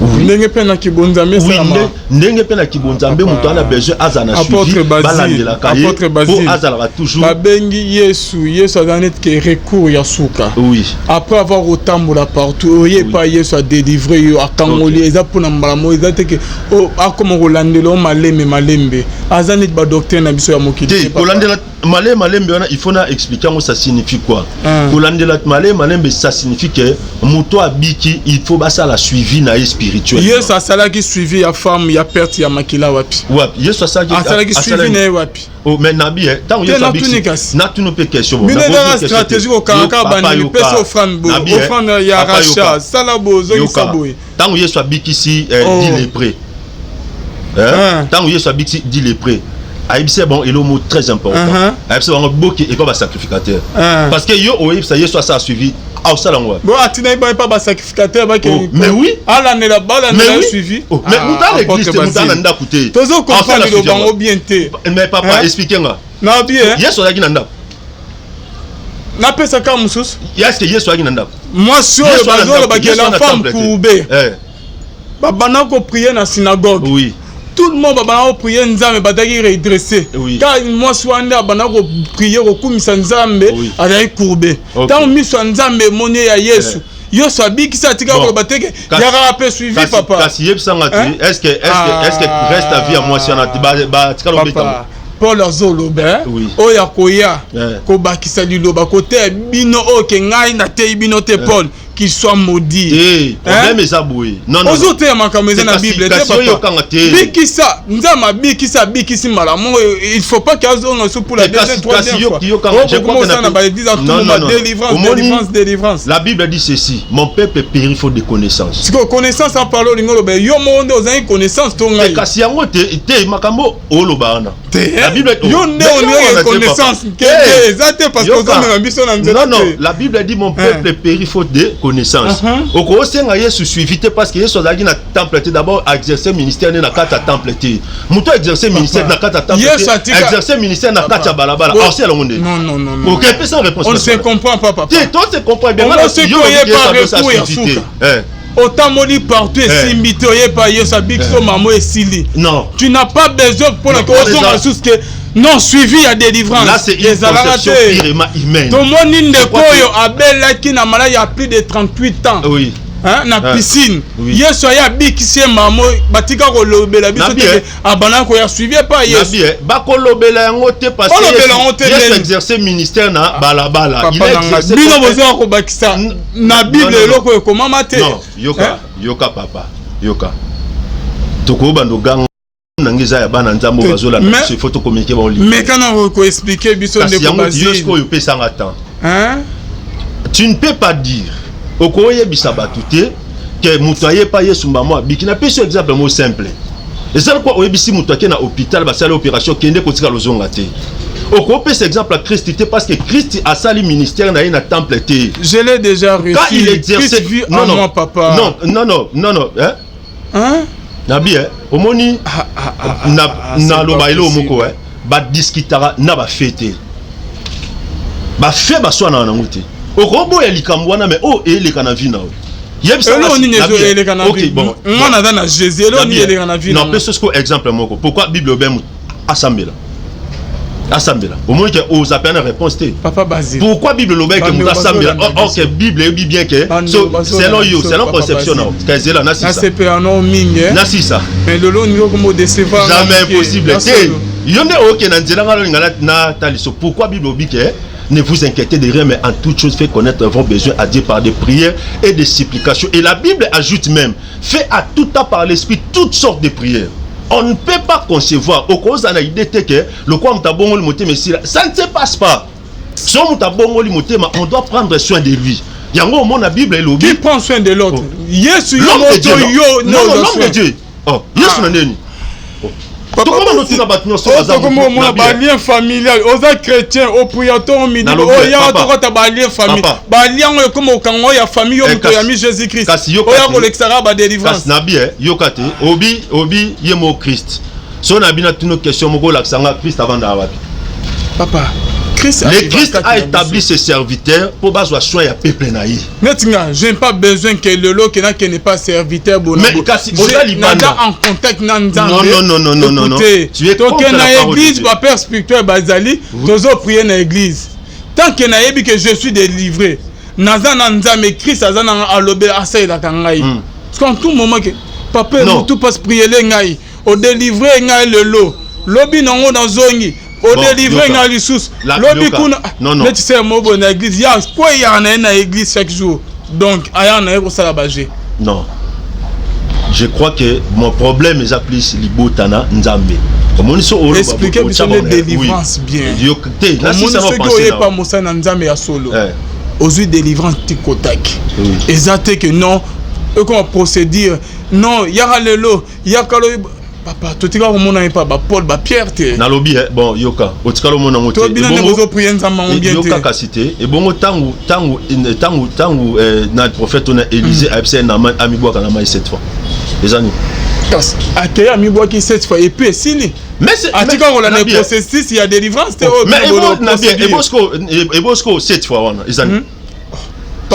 Ndenge pena kibonzambe sama. Ndenge pena kibonzambe mutu ana besoin azana suivi balandela kaye pour azala toujours. Babengi Yesu azanet ke recours ya suka. Oui. Après avoir otambola partout, oye pa Yesu a délivré yo akangoli eza pona mbalamo eza teke o akoma rolandelo malembe. Azanet ba docteur na biso ya mokili. Rolandela malembe wana il faut na expliquer ça signifie quoi. Rolandela malembe ça signifie que mutu abiki il faut basa la suivi na spirituel. Yes, asalaki suivi ya femme ya perte ya makila wapi. Wapi? Yes, asalaki suivi na wapi. Oh, mais nabi tant Yesu abiki. Na tu ne peux question. Mais dans stratégie au Kanaka bani pesa offrande bo. Offrande ya rachat, salabo zo saboy. Tant Yesu abiki si dit les prêts. Tant Yesu abiki dit les prêts. C'est bon, et le mot très important. C'est bon, beaucoup et pas sacrificateur. Parce que yo ça Yesu ça a suivi. Ah, ça l'envoie. Bon, Atina pas sacrificateur. Mais oui. Ah, l'année là-bas, l'année suivi. Mais mouta l'église, mouta nanda coûté. Tozo comprendre le bango bien té. Mais papa, expliquez-moi. Na bien. Yesu lagi nanda. Na pesa ka musus. Est-ce que Yesu lagi nanda? Moi sur le bazo ba que la femme coubée. Bana ko prier na synagogue. Oui. Tout le monde va prier Nzambe badaki redresser. Car moi swanda bana ko prier ko kumisa Nzambe adai courbé. Tant mi Nzambe moné ya Yesu. Yo sabi ki sa tika ko bateke ya rapé suivi papa. Kasi yebsanga tu est-ce que reste ta vie à moi si on a ba tika lo beta. Paul Azolobe oya koya ko bakisa liloba côté bino o ke ngai na te bino te Paul qu'il soit maudit. Problème est aboué. Non non. Ozote ya makameze na Bible te papa. Bikisa nzama bikisi malamu il faut pas qu'azo so pour la deuxième troisième fois. Je crois que ça na ba église tout le monde délivrance. La Bible dit ceci, mon peuple périt faute de connaissance. Si ko connaissance en parole ngolo be yo monde ozai connaissance to ngai. Kasi yango te makambo oloba na. La Bible yo ne on connaissance que exactement parce que ozana biso na nzela. Non, la Bible dit mon peuple périt faute de connaissance. Au conseil Yesu suivi parce que Yesu a dit na temple d'abord exercer ministère na kata temple te. Muto exercer ministère na kata temple. Exercer ministère na kata balabala. Non. OK, peut sans réponse. On ne se comprend pas papa. Tu se comprend bien. On se connaît pas suivi. Autant moli partout et simbitoyé par Yesu bikso mamo et sili. Non. Tu n'as pas besoin pour la cause que non suivi à délivrance. Là c'est une conception purement humaine. Tout le monde de koyo abel qui na mala il y a plus de 38 ans. Oui. Hein na piscine. Yesu ya bikisi mamo batika ko lobela biso te abana ko ya suivi pas Yesu. Ba ko lobela ngote parce que Yesu exercer ministère na balabala. Il exercer bino bozo ko bakisa na Bible loko e komama te. Non, yoka papa. Yoka. Toko bando gang nangiza ya bana nzambo bazola na se photo communiquer ba oli. Mais quand ko expliquer biso ne ko basi. Yosko yo pesa ngata. Hein? Tu ne peux pas dire okoye bisabatuté que mutoye pa Yesu mbamo bikina peso exemple mo simple. Et ça quoi oyebisi mutoke na hôpital ba sala opération kende kotika lozonga te. Okopé cet exemple à Christ parce que Christ a sali ministère na temple te. Je l'ai déjà reçu. Quand il exerçait non papa. Non hein? Nabi omoni na lobailo moko ba discutara na ba fêter. Ba fait ba so na nguti. Okobo ya likambo wana mais ele kana vie na. Ok bon. On a dans Jésus là ni ele kana vie. Non, parce que exemple moko. Pourquoi Bible ben assemblée au moins que aux appels réponse té. Papa Basile. Pourquoi Bible le que nous assemblée? OK, Bible dit bien que selon conception non. Que là na si ça. C'est pas non mingi. Na si ça. Mais le long niveau comme décevoir. Jamais impossible. Yonde OK na nzela ngala na taliso. Pourquoi Bible dit que ne vous inquiétez de rien, mais en toute chose, faites connaître vos besoins à Dieu par des prières et des supplications. Et la Bible ajoute même, fait à tout temps par l'Esprit toutes sortes de prières. On ne peut pas concevoir, au cause de l'idée que le quoi ça ne se passe pas. Si on doit prendre soin de lui. Qui prend soin de l'autre? L'homme de Dieu. Non, l'homme de Dieu. Lien familial, aux chrétiens, au priateur, midi, au lien famille, lien comme au Congo, il y a famille, au Jésus-Christ, au l'extérieur, délivrance. Yokate, obi, yemo Christ. Si on a bien une question, mon gars, Christ avant d'avoir. Papa. Le Christ a établi ses serviteurs pour baser soin à peuple naï. Maintenant, je n'ai pas besoin que le lot qui n'est pas serviteur. Mais en contact non. Tu es donc dans l'église, ma père spirituel Bazali, tu as prié dans l'église. Tant que je suis délivré, mais Christ a alobé assez la kangai. Parce qu'en tout moment que papa tout passe prier les ngai, au délivrer ngai le lot, lobby non dans zongi. Au délivrer dans les sous. Non. Mais tu sais, moi, bon, l'église, il y a quoi il y a dans l'église chaque jour. Donc, il y a un ça la bagé. Non. je crois que mon problème est plus libotana nzambe. Expliquez monsieur les délivrances bien. Là si ça va passer pas mossa na nzambe ya solo. Aux délivrance tikotaki. Exact que non comment procédure non yaka lelo yaka papa to tika komona pas ba Paul ba Pierre te na lobby bon yoka otika lo mona ngote to bina ngo prier nzamba on bien te yoka kasité et bongo tangu na prophète on a Élisée a fait na ami boaka na mai cette fois les amis accueillir ami boaki cette fois et puis sini mais c'est atika on a processus il y a délivrance te mais et bosco cette fois on les amis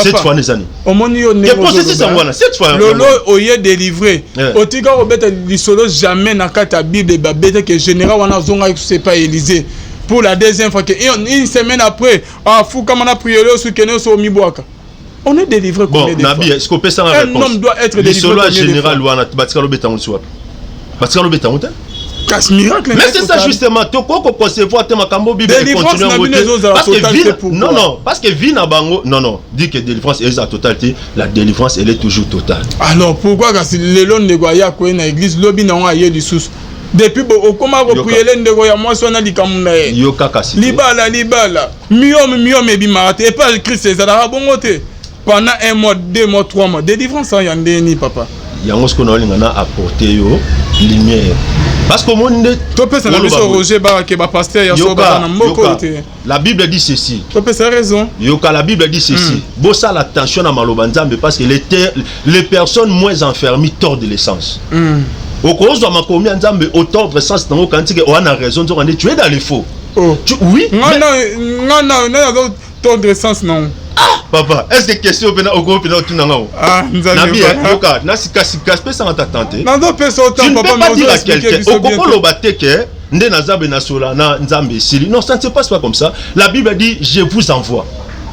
cette fois les années au moni yo ne processus cette fois lolo oye délivré otika obeta lisolo jamais na kata bible ba beta que général wana zonga c'est pas Élisée pour la deuxième fois que une semaine après ah fou comme on a prié le sou keno so miboaka on est délivré combien de fois Nabi est-ce qu'on peut ça en réponse un homme doit être délivré lisolo général wana batika lo beta ngso batika lo beta ngota miracle mais c'est ça justement to ko concevoir te makambo bible continuer parce que non parce que vie na bango non dit que délivrance est à totalité la délivrance elle est toujours totale alors pourquoi quand les lois négocier quoi na église lobby na on y du sous depuis au comment reprier les négocier moi sona likamuna yo kaka si libala miom ebimate et pas le Christ c'est ça bongo te pendant 1 mois 2 mois 3 mois délivrance en yandeni papa yango ce qu'on a ngana apporter yo lumière parce que monde to pesa na biso Roger Barake ba pasteur ya so ba na moko te la Bible dit ceci to pesa raison yoka la Bible dit ceci bossa l'attention à maloba nzambe parce que les personnes moins enfermées tordent l'essence au cause de ma commune nzambe au tordre sens nango kantique on a raison de tu es dans les faux oui non tordre sens non papa est-ce que question pena au groupe pena tunanga nabi yoka na sika pesa ngata tenter nando pesa autant papa mais dire à quelqu'un au kokolo bateke nde na nzambe na sola na nzambe sili non ça ne se passe pas comme ça la Bible dit je vous envoie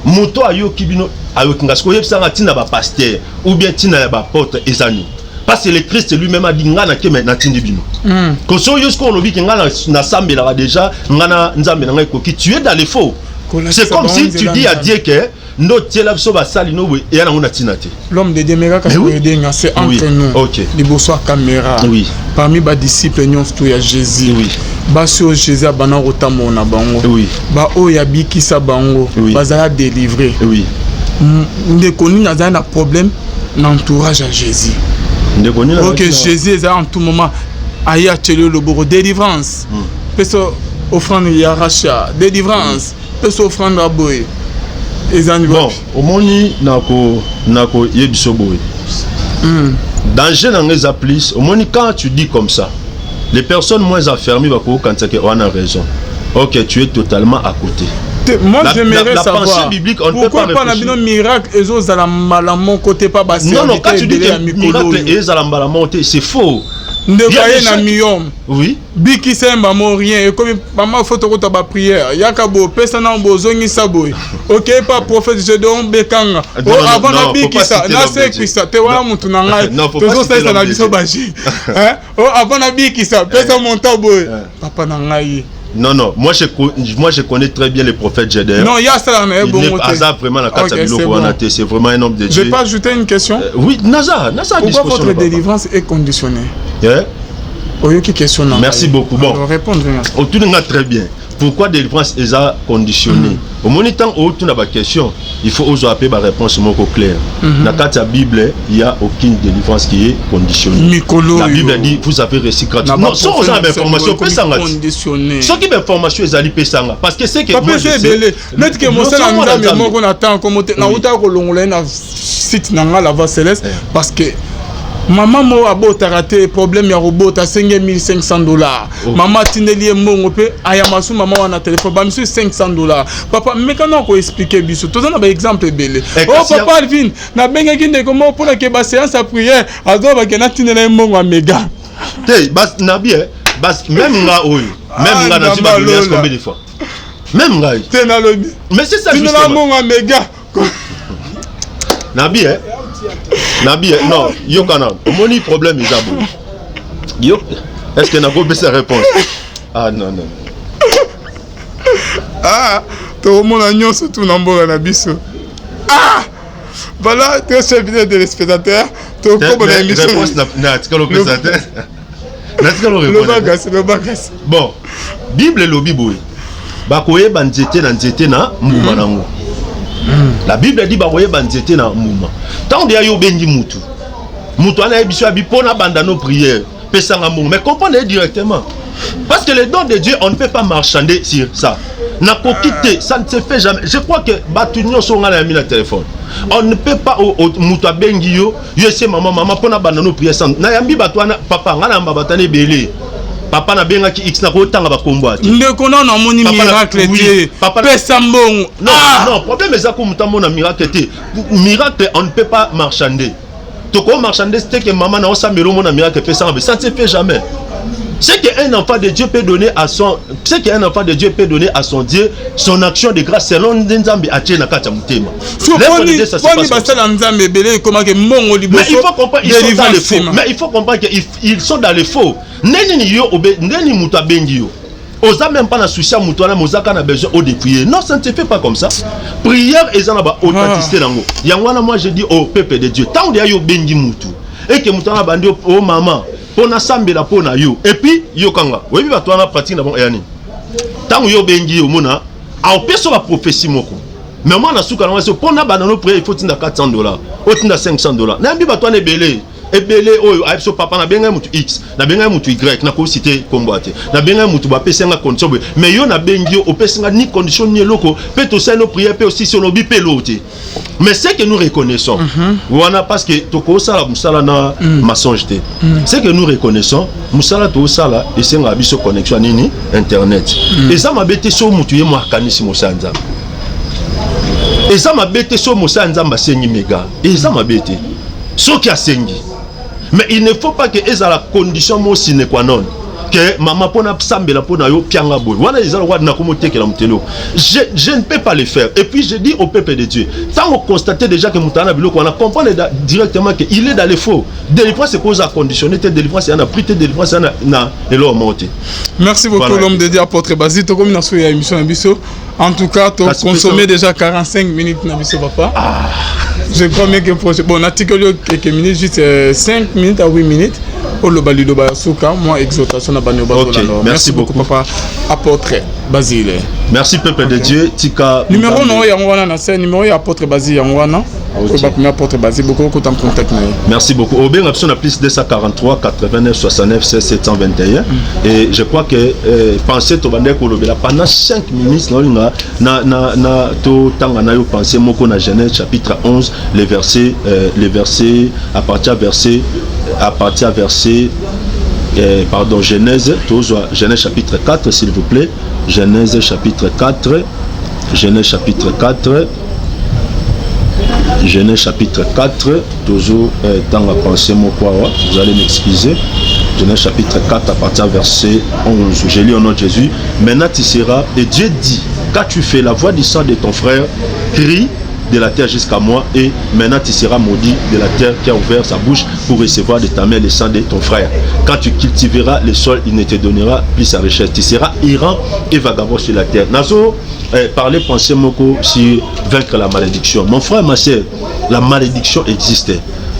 moto ayo kibino ayo kingasko yebsanga tina ba pasteur ou bien tina ya ba porte ezani parce que le Christ lui-même a dit ngana ke maintenant tindi bino ko so yosko lobi ki ngana na sambela déjà ngana nzambe na ngai ko ki tu es dans les faux c'est comme si tu dis à Dieu que l'homme de Dieu c'est entre nous les bonsoir caméra parmi les disciples il y a Jésus baso Jésus bana otamo na bango ba oya bikisa bango bazala délivré ndekoni na za na problème n'entourage à Jésus OK Jésus est en tout moment aya tchelo le boro délivrance peso offrande ya racha délivrance peso offrande à boy. Bon, au moni nako yebiso boy. Danger dans les applis, au moni quand tu dis comme ça, les personnes moins enfermées va quand on a raison. OK, tu es totalement à côté. Moi j'aimerais savoir pensée biblique on pourquoi ne peut pas réfléchir. Pourquoi miracle et aux alambalamon côté pas basé. Non, quand tu dis que miracle et alambalamon c'est faux. Ndekaye na miyom oui biki semba mo rien et comme maman photo ko ba prière yakabo pesa na mbozongi saboy OK pas prophète je don bekanga avant na biki ça na c'est Christ te wa mutu na ngai tozo ça na biso baji avant na biki ça pesa monta boy papa na ngai non moi je connais très bien les prophètes Gédéon non il y a ça là bon hasard vraiment la carte c'est vraiment un homme de Dieu je vais pas ajouter une question oui Naza pourquoi votre délivrance est conditionnée question merci beaucoup bon répondre autour de très bien pourquoi délivrance est conditionnée au monitant autour de la question il faut oser appeler ma réponse moko claire dans la Bible il y a aucune délivrance qui est conditionnée la Bible dit vous avez reçu gratuitement non sans information pesanga ce qui information est ali pesanga parce que c'est que moi je sais net que moi ça na nzambe moko na temps comme na uta ko longola na site na ngala va céleste parce que maman mo abota raté problème ya robot à $5,500 maman tineli mbongo pe ayamasu maman wana téléphone ba monsieur $500 papa mais quand on ko expliquer biso to na ba exemple belé papa Alvin na benga kinde comment pour que ba séance à prière azo ba ke na tineli mbongo méga té bas na bien bas même nga oyo même nga na jiba lumière combien de fois même nga té na lobby mais c'est ça justement tineli mbongo méga na bien Nabi, non, Yokana, mon problème est d'abord. Yo, est-ce que n'a pas sa réponse? Ah non. Ah, tout le monde a nion surtout Nambola Nabiso. Ah, voilà, très chers fidèles téléspectateurs, réponse na tikalo pesate. Na tikalo réponse. Le bagas. Bon, Bible lobi boy. Ba koyeba nzete na mbuma nango. La Bible dit ba koyeba nzete na mbuma. Tant de yo bengi mutu. Mutu ana ebiso abi pona banda nos prières. Pesanga mbuma. Mais comprenez directement. Parce que les dons de Dieu, on ne peut pas marchander sur ça. Na kokite, ça ne se fait jamais. Je crois que batunyo so ngala mi na téléphone. On ne peut pas mutu bengi yo ese maman pona banda nos prières sans. Na yambi batwana papa ngala mbabatane belé. Papa na benga ki x na ko tanga ba kombo ati. Ndeko na moni miracle te. Papa pesa mbongo. Non, problème est ça ko mutambo na miracle te. Miracle on ne peut pas marchander. Toko marchander c'est que maman na osambelo mona miracle pesa ça ne se fait jamais. C'est qu'un enfant de Dieu peut donner à son Dieu son action de grâce selon Nzambe atie na kati ya mutema. Mais il faut comprendre ils sont dans le faux. Mais il faut comprendre qu'ils sont dans le faux. Neni yo neni muta bengi yo. Oza même pas na souci à muto na mozaka na besoin de prier. Non, ça ne se fait pas comme ça. Prière et ça na ba authenticité nango. Yangwana moi je dis au peuple de Dieu, tant de yo bengi mutu et que muto na bandi au maman pona sambela pona yo et puis yo kanga webi bato wana pratique na bon yani tango yo bengi yo mona a peso la prophétie moko mais moi na suka na waso pona banano prier il faut tinda $400 otinda $500 na mbi bato na belé ebele oyo aiso papa na benga mutu x na benga mutu y na ko cité combattre na benga mutu ba pesenga condition mais yo na bengi yo opesenga ni condition ni loko peut to ça no prier peut aussi sur lobi pelote mais c'est que nous reconnaissons wana parce que toko sala musala na mensonge te c'est que nous reconnaissons musala to sala et senga biso connexion nini internet et ça m'a bêté so mutu ye mo kanisi mosanza et ça m'a bêté so mosanza mbasengi mega et ça m'a bêté so qui a sengi. Mais il ne faut pas que ait la condition mo sine qua non que maman pona sambela pona yo pianga boy. Wana ils ont na komote que la mutelo. Je ne peux pas le faire. Et puis je dis au peuple de Dieu, tant on constate déjà que mutana biloko on a comprendre directement que il est dans les faux. Délivrance c'est cause à conditionner, délivrance c'est na prité, délivrance na elo monter. Merci beaucoup voilà. L'homme de Dieu apôtre Basile to comme na so ya émission biso. En tout cas, tu as consommé déjà 45 minutes na biso papa. Je crois bien que bon article quelques minutes juste 5 minutes à 8 minutes. Moi, exhortation à Banyo okay, merci beaucoup papa apôtre Basile. Merci peuple de Dieu. Tika numéro non yangwana c'est numéro apôtre Basile yangwana. Apôtre Basile beaucoup en contact. Merci beaucoup. Au bien option à plus 243 89 69 16 721 et je crois que pensez to bande ko lobela pendant 5 minutes na to tanga na yo penser moko na Genèse chapitre 11 les versets à partir verset Genèse chapitre 4 s'il vous plaît. Genèse chapitre 4 toujours dans la pensée mon quoi vous allez m'excuser. Genèse chapitre 4 à partir verset 11. Je lis au nom de Jésus. Maintenant tu seras et Dieu dit qu'as-tu fait la voix du sang de ton frère crie de la terre jusqu'à moi et maintenant tu seras maudit de la terre qui a ouvert sa bouche pour recevoir de ta main le sang de ton frère. Quand tu cultiveras le sol, il ne te donnera plus sa richesse. Tu seras errant et vagabond sur la terre. Nazo parler penser moko sur vaincre la malédiction. Mon frère, ma soeur, la malédiction existe.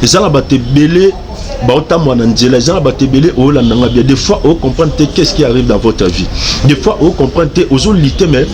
Et ça là te belé des fois vous comprenez qu'est-ce qui arrive dans votre vie. Des fois vous comprenez aux mais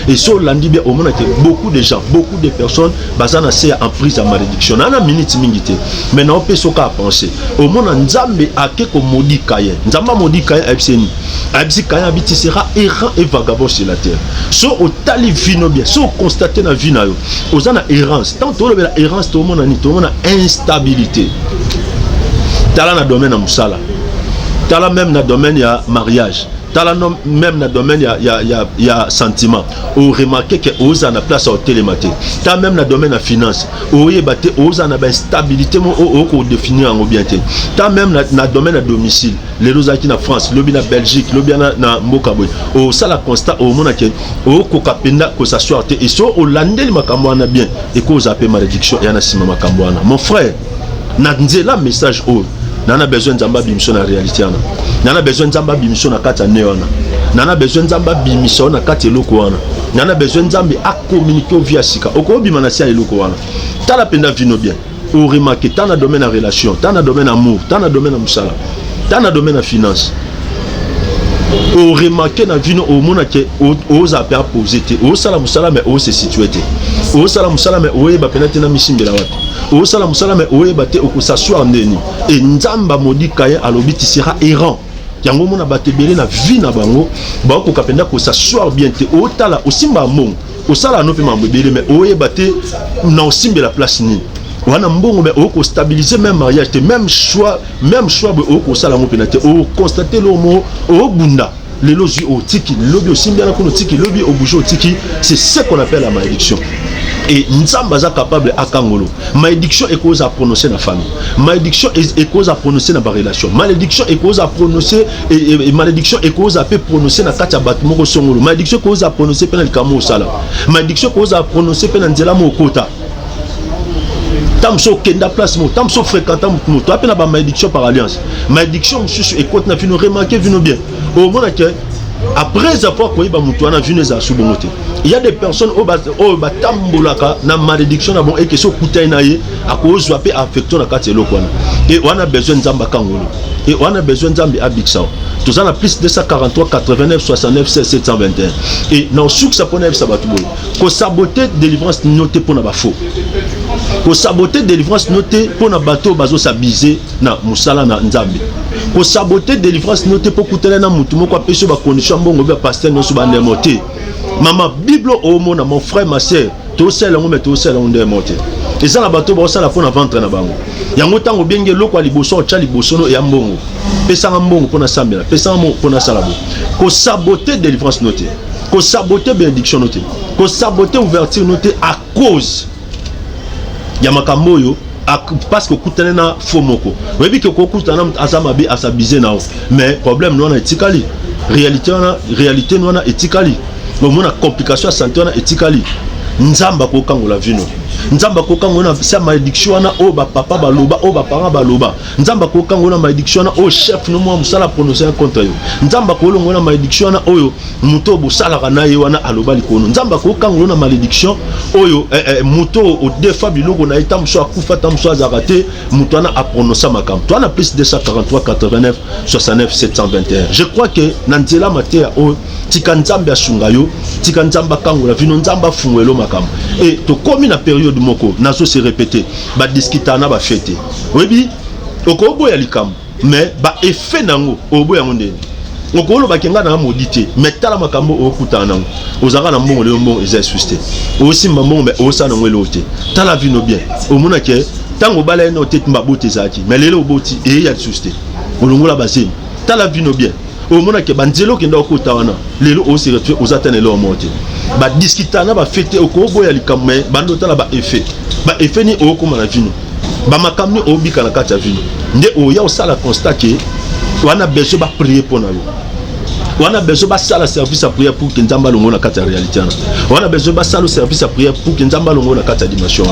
et sur l'andi au monde beaucoup de gens, beaucoup de personnes basant en prise à malédiction. On a une minute mingité. Maintenant on peut se penser. Au monde Nzambe a quelque maudit Kayen. Nzamba maudit Kayen abseni. Absi Kayen habite sera errant et vagabond sur la terre. So au tali vino bien. So constater na vie na yo. Aux ana errance. Tant to la errance tout le monde ni tout le monde instabilité. Tala na domaine na musala. Tala même na domaine ya mariage. Même dans le domaine il y a sentiment. Ou remarquer que aux en a place au télématé. T'as même dans le domaine de la finance. Ou y batté aux en a stabilité au définir en bien. T'as même dans le domaine de domicile. Les lois qui en France, le bien en Belgique, le bien en Mokaboy. Au ça la constat au monde que au kokapenda que ça soit et so au landel makamwana bien et cause appel malédiction et en asima makamwana. Mon frère, n'a message au nana besoin nzamba bimission na réalité ana nana besoin nzamba bimission na kati neona nana besoin nzamba bimission na kati loko wana nana besoin nzambe a communiquer via sika oko bima na sia loko wana tala penda vino bien au remarquer tant dans domaine de relation, tant dans domaine amour, tant dans domaine musala, tant dans domaine de finance. Au remarquer na vino au monde que aux appels posés, au sala musala mais au se situé, au sala musala mais au eba penate na misimbe la watu, au sala musala mais au eba te au s'asseoir ndeni et nzamba modi kaya alobi tisera errant. Yango mona batebele na vie na bango ba ko kapenda ko s'asseoir bien te au tala au simba mon au sala no pe mambebele mais au eba te na au simbe la place ni. Wana mbongo mais au stabiliser même mariage te même choix au sala mo penate au constater le mot au bunda les logi au tiki lobby au simba na kono tiki lobby au bouger au tiki, c'est ce qu'on appelle la malédiction. Et nzamba za capable akangolo malédiction est cause à prononcer na famille, malédiction est cause à prononcer na ba relation, malédiction est cause à prononcer et malédiction est cause à prononcer na kati ya batimo ko songolo, malédiction cause à prononcer pena likamo sala, malédiction cause à prononcer pena nzela mo kota tamso kenda place mo tamso fréquentant mo to appena ba malédiction par alliance, malédiction monsieur écoute na vino remarquer vino bien au moment que après avoir koyeba mutu ana vino za subongote. Il y a des personnes au batambolaka na malédiction na bon et que so kutai na ye a cause pe affecter na kati lokwana et on a besoin nzamba kangolo et on a besoin nzambi abiksa tous en a plus de 243 89 69 16 721 et non souk ça pona ça batubo ko saboter délivrance noté pour na ba faux ko saboter délivrance noté pour na bateau bazo s'abiser na musala na nzambi ko saboter délivrance noté pour kutela na mutu moko apesho ba condition mbongo ba pasteur no so ba ndemote. Maman Bible au monde mon frère ma sœur to sel on met to sel on est monté et ça la bateau ba ça la pour na ventre na bango yango tango benge loko liboso cha liboso no ya mbongo pesa mbongo pour na sambela pesa mo pour na salabo ko saboter délivrance notée ko saboter bénédiction notée ko saboter ouverture notée à cause ya makambo yo parce que kutana na fomoko webi ke ko kutana azama bi asabize nao mais problème non na etikali réalité non na etikali. Donc mon complication à santé na etikali nzamba ko kangola vino nzamba ko kangola sa malédiction na o ba papa baloba o ba parent baloba nzamba ko kangola malédiction na o chef no mo musala prononcer contre yo nzamba ko longola malédiction na oyo muto bo sala kana ye wana aloba likono nzamba ko kangola malédiction oyo muto o defa biloko na ita muso akufa ta muso azarate muto na a prononcer makam to na plus 243 89 69 721. Je crois que nanzela matea o tika nzamba asunga yo tika nzamba kangola vino nzamba fungwelo makam et to komi na période moko nazo se répéter ba discuter na ba fête webi okobo ya likam mais ba effet nango obo ya ndeni okolo ba kenga na modité mais tala makambo okuta nango ozaka na mbongo le mbongo eza susté aussi mbongo mais osa na ngwelo te tala vino bien omona ke tango bala eno tete mbabote zaki mais lelo oboti e ya susté olongola bazemi tala vino bien omona ke banzelo kenda okuta wana lelo osi retwe ozatane lo monte ba discuter na ba fête okobo ya likamwe bando tala ba effet ni okoma na vino ba makamni obika na kati ya vino nde oya osala constat ke wana besoin ba prier pour na yo wana besoin ba sala service à prière pour que nzamba longo na kati ya réalité wana besoin ba sala service à prière pour que nzamba longo na kati ya dimension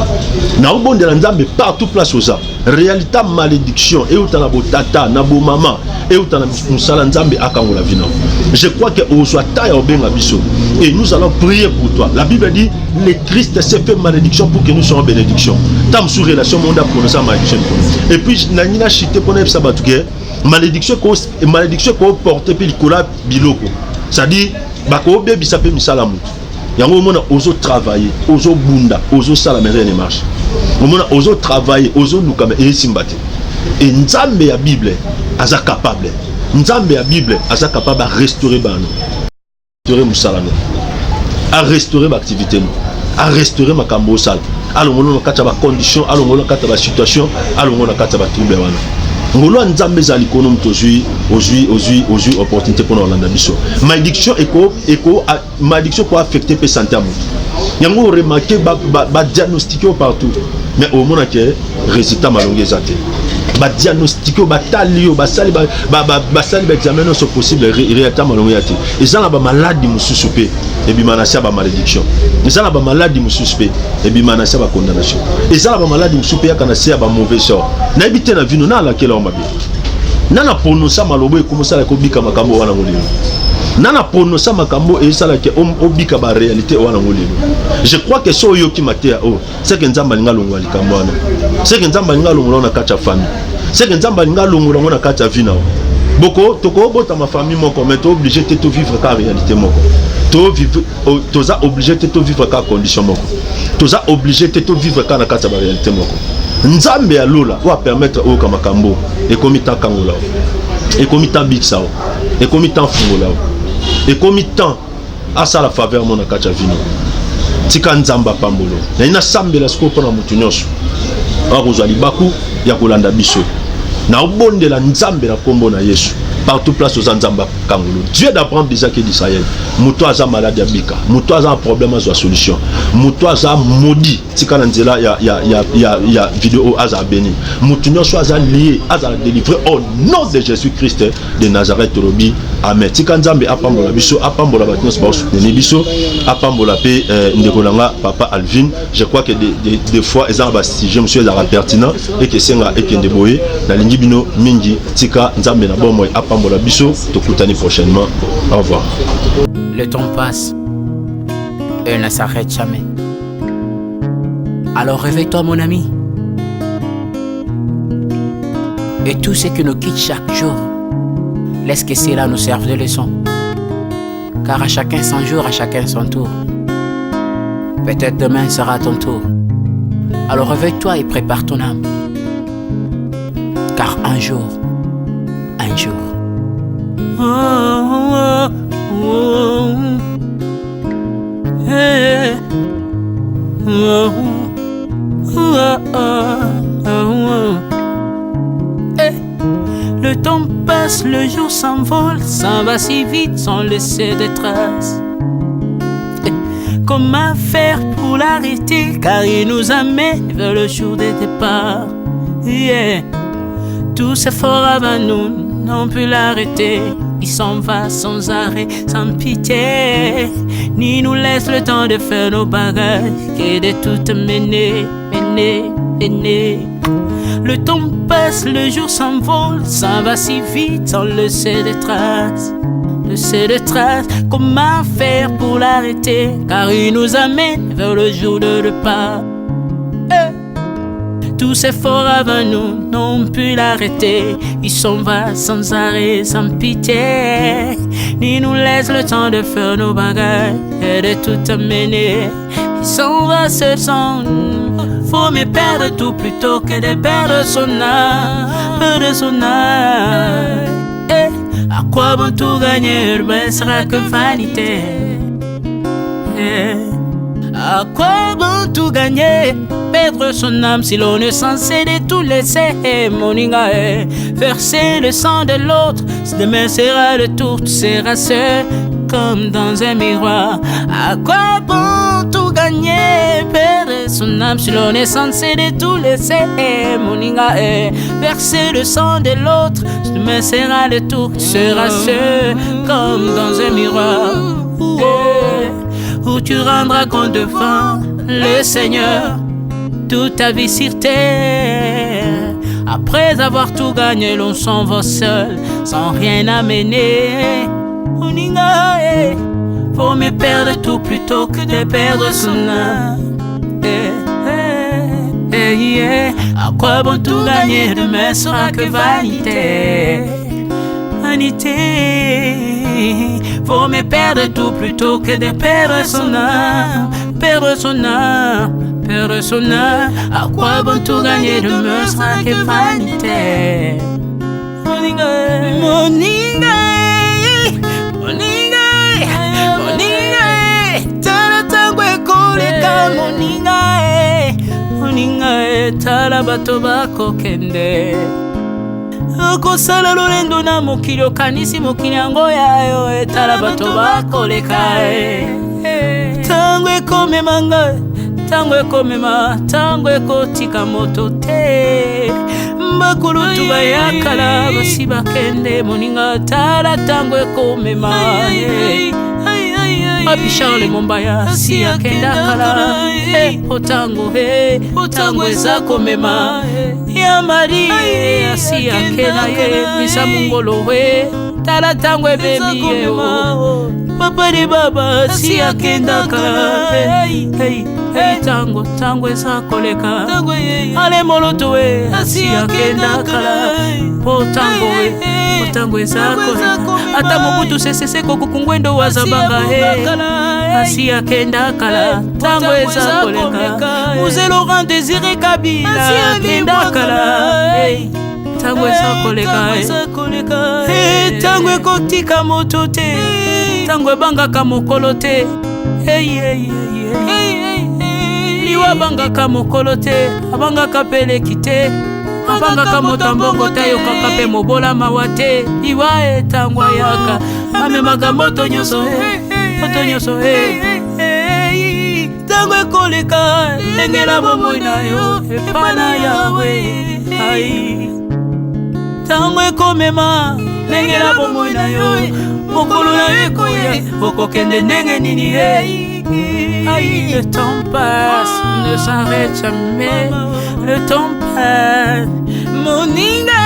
na obondela nzambe partout place oza réalité malédiction et utana botata na bo mama et utana musala nzambe akangola vino. Je crois que ozwa taille obenga biso et nous allons prier pour toi. La Bible dit le Christ s'est fait malédiction pour que nous soyons bénédiction. Tam sous relation monde pour nous malédiction. Et puis nanina chité pour ça batuke malédiction ko porter puis likola biloko. C'est-à-dire bako bebi ça peut misala mutu. Yango mona ozo travailler, ozo bunda, ozo sala mais rien ne marche. Mona ozo travailler, ozo lukama et simbate. Et nzambe ya Bible aza capable. Nzambe ya Bible aza capable à restaurer bano. Restaurer musala no. À restaurer ma activité no. À restaurer ma kambo sala. Alongono na kata ba condition, alongono na kata ba situation, alongono na kata ba trouble wana. Ngolo nzambe za likono mtozui ozui opportunité pour Orlando biso. Malédiction malédiction peut affecter pe santé à mutu. Yango remarquer ba diagnostiquer partout mais au moins que résultat malongé zate. Ba diagnostiquer ba talio ba sali ba examen non possible résultat malongé zate. Et ça na ba maladie mususu pe et bi manasia ba malédiction. Et ça na ba maladie mususu pe et bi manasia ba condamnation. Et ça na ba maladie mususu pe ya kana sia ba mauvais sort. Na ebité na vino na la kela mabe. Nana prononcer malobo e commencer la kobika makambo wana ngolio. nana prononcer makambo et ça la que obika ba réalité wana ngolelo. Je crois que so yo ki matea o c'est que nzamba linga longo likambo wana. C'est que nzamba linga longo na kacha famille. C'est que nzamba linga longo na kacha vina. Boko toko bota ma famille moko mais to obligé de vivre ka réalité moko. To vivre toza obligé de vivre ka condition moko. Toza obligé de vivre ka na kacha ba réalité moko. Nzambe ya lola wa permettre o kama kambo et komita kangola. Et komita bixao. Et komita fungola. Et komita asa la faveur mona kacha vino. Tika nzamba pambolo. Na ina sambela skopo na mutu nyonso. Akozali baku ya kolanda biso. Na obondela nzambe na kombo na Yesu. Partout place aux nzamba kangolo. Dieu d'Abraham déjà que d'Israël. Muto aza malade abika. Muto aza un problème aza solution. Muto aza maudit. Tika na nzela ya vidéo aza béni. Muto nyonso aza lié aza délivré au nom de Jésus-Christ de Nazareth Robi. Amen. Tika nzambe apambola biso, apambola batnos ba soutenir biso, apambola pe ndekolanga papa Alvin. Je crois que des fois ezanga ba sujet monsieur ezanga pertinent et que senga et que ndeboye na lingi bino mingi tika nzambe na bomo apambola biso tokutani prochainement. Au revoir. Le temps passe et ne s'arrête jamais. Alors réveille-toi mon ami. Et tout ce qui nous quitte chaque jour, laisse que cela nous serve de leçon. Car à chacun son jour, à chacun son tour. Peut-être demain sera ton tour. Alors réveille-toi et prépare ton âme. Car un jour. Oh, oh, oh, hey. Oh, oh, oh, oh. Hey. Le temps passe, le jour s'envole, s'en va si vite sans laisser de traces. Hey. Comment faire pour l'arrêter, car il nous amène vers le jour de départ. Yeah. Tout s'effort avant nous, on peut l'arrêter. Il s'en va sans arrêt, sans pitié, ni nous laisse le temps de faire nos bagages, et de tout mener. Le temps passe, le jour s'envole, s'en va si vite sans laisser de traces. Comment faire pour l'arrêter, car il nous amène vers le jour de repas. Tout c'est fort avant nous, n'ont pu l'arrêter. Il s'en va sans arrêt, sans pitié, ni nous laisse le temps de faire nos bagages et de tout amener. Il s'en va seul sans nous. Faut me perdre tout plutôt que de perdre son âme, à quoi bon tout gagner, ben sera que vanité. À quoi bon tout gagner, perdre son âme si l'on est censé de tout laisser. Moninga, verser le sang de l'autre, demain sera le tour, tu seras seul comme dans un miroir. À quoi bon tout gagner, perdre son âme si l'on est censé de tout laisser. Moninga, verser le sang de l'autre, demain sera le tour, tu seras seul comme dans un miroir. Où tu rendras compte devant le Seigneur toute ta vie sur terre. Après avoir tout gagné, l'on s'en va seul, sans rien amener. Faut me perdre tout plutôt que de perdre son âme. À quoi bon tout gagner, demain sera que vanité. Faut me perdre tout plutôt que de perdre son âme. Perdre son âme. À quoi bon tout gagner, demain sera que vanité. Moninga, tala tangwe koleka moninga, tala bato bako kende. Kosala lolendo na mokili okanisi mokili yango yayo, tala bato bakoleka. Tango ekomema ngai, tango ekomema, tango ekotika moto te. Bakulutu bayakala basi bakende, moninga tala tango ekomema. Papi Charles Mombaya si akenda kala, otango eza komema. Ya Marie si akena ye, misa mungolo we, tala tango ebemi papa de baba si akendaka tango eza koleka ale moloto si akendaka po tango eza koleka ata mobutu sesese kokukungwendo wazabanga asi akendaka tango eza koleka Mzee Laurent Désiré Kabila akendaka tango eza koleka tango ekotika moto te tango ebangaka mokolo te liwa abangaka mokolo te abangaka peleki te abangaka moto mbongo te ayokaka mpe mobola mawa te liwa tango ayaka amemaka moto nyonso tango ekoleka ndenge na bomoi na yo epai na yawe tango ekomema ndenge na bomoi na yo mokolo na yo ekoya okokende ndenge nini le temps passe ne s'arrête jamais le temps passe moninga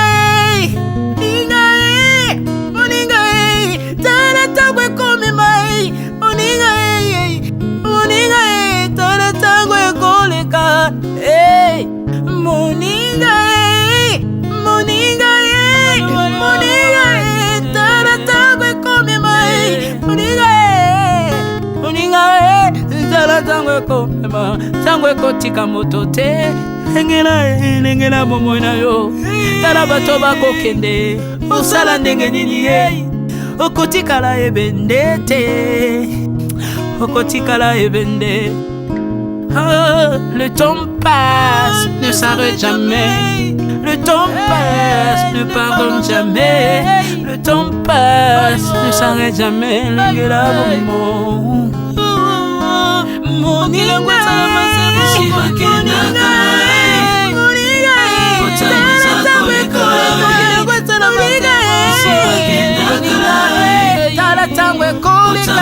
tala tango ekomema moninga tala tango ekoleka moninga tala tango ekomema tala tango ekomema tango ekotika moto te engela bomoi na yo tala bato bakokende osala ndenge nini okotikala ebende te okotikala ebende le temps passe ne s'arrête jamais le temps passe ne pardonne jamais le temps passe ne s'arrête jamais lengela bomo moninga tala tango ekoleka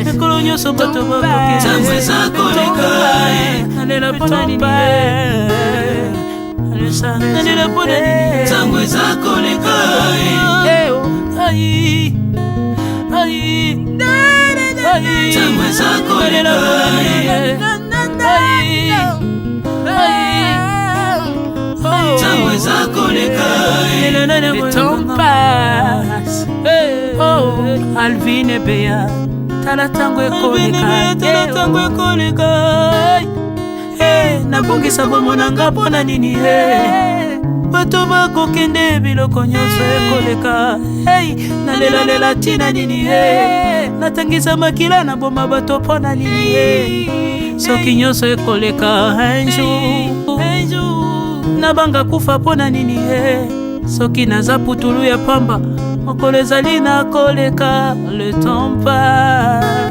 ekolo nyonso bato bakokenalela mpona nini nalela mpona nini tango eza koleka tango eza koleka tango eza koleka le temps passe Alvin et Béa tala tango ekoleka nabongisa bomonanga mpona nini bato bakokende biloko nyonso ekoleka nalelalela ntina nini natangisa makila na boma bato mpona nini soki nyonso ekoleka un jour nabanga kufa mpona nini soki naza putulu ya pamba mokolo ezali na koleka le temps passe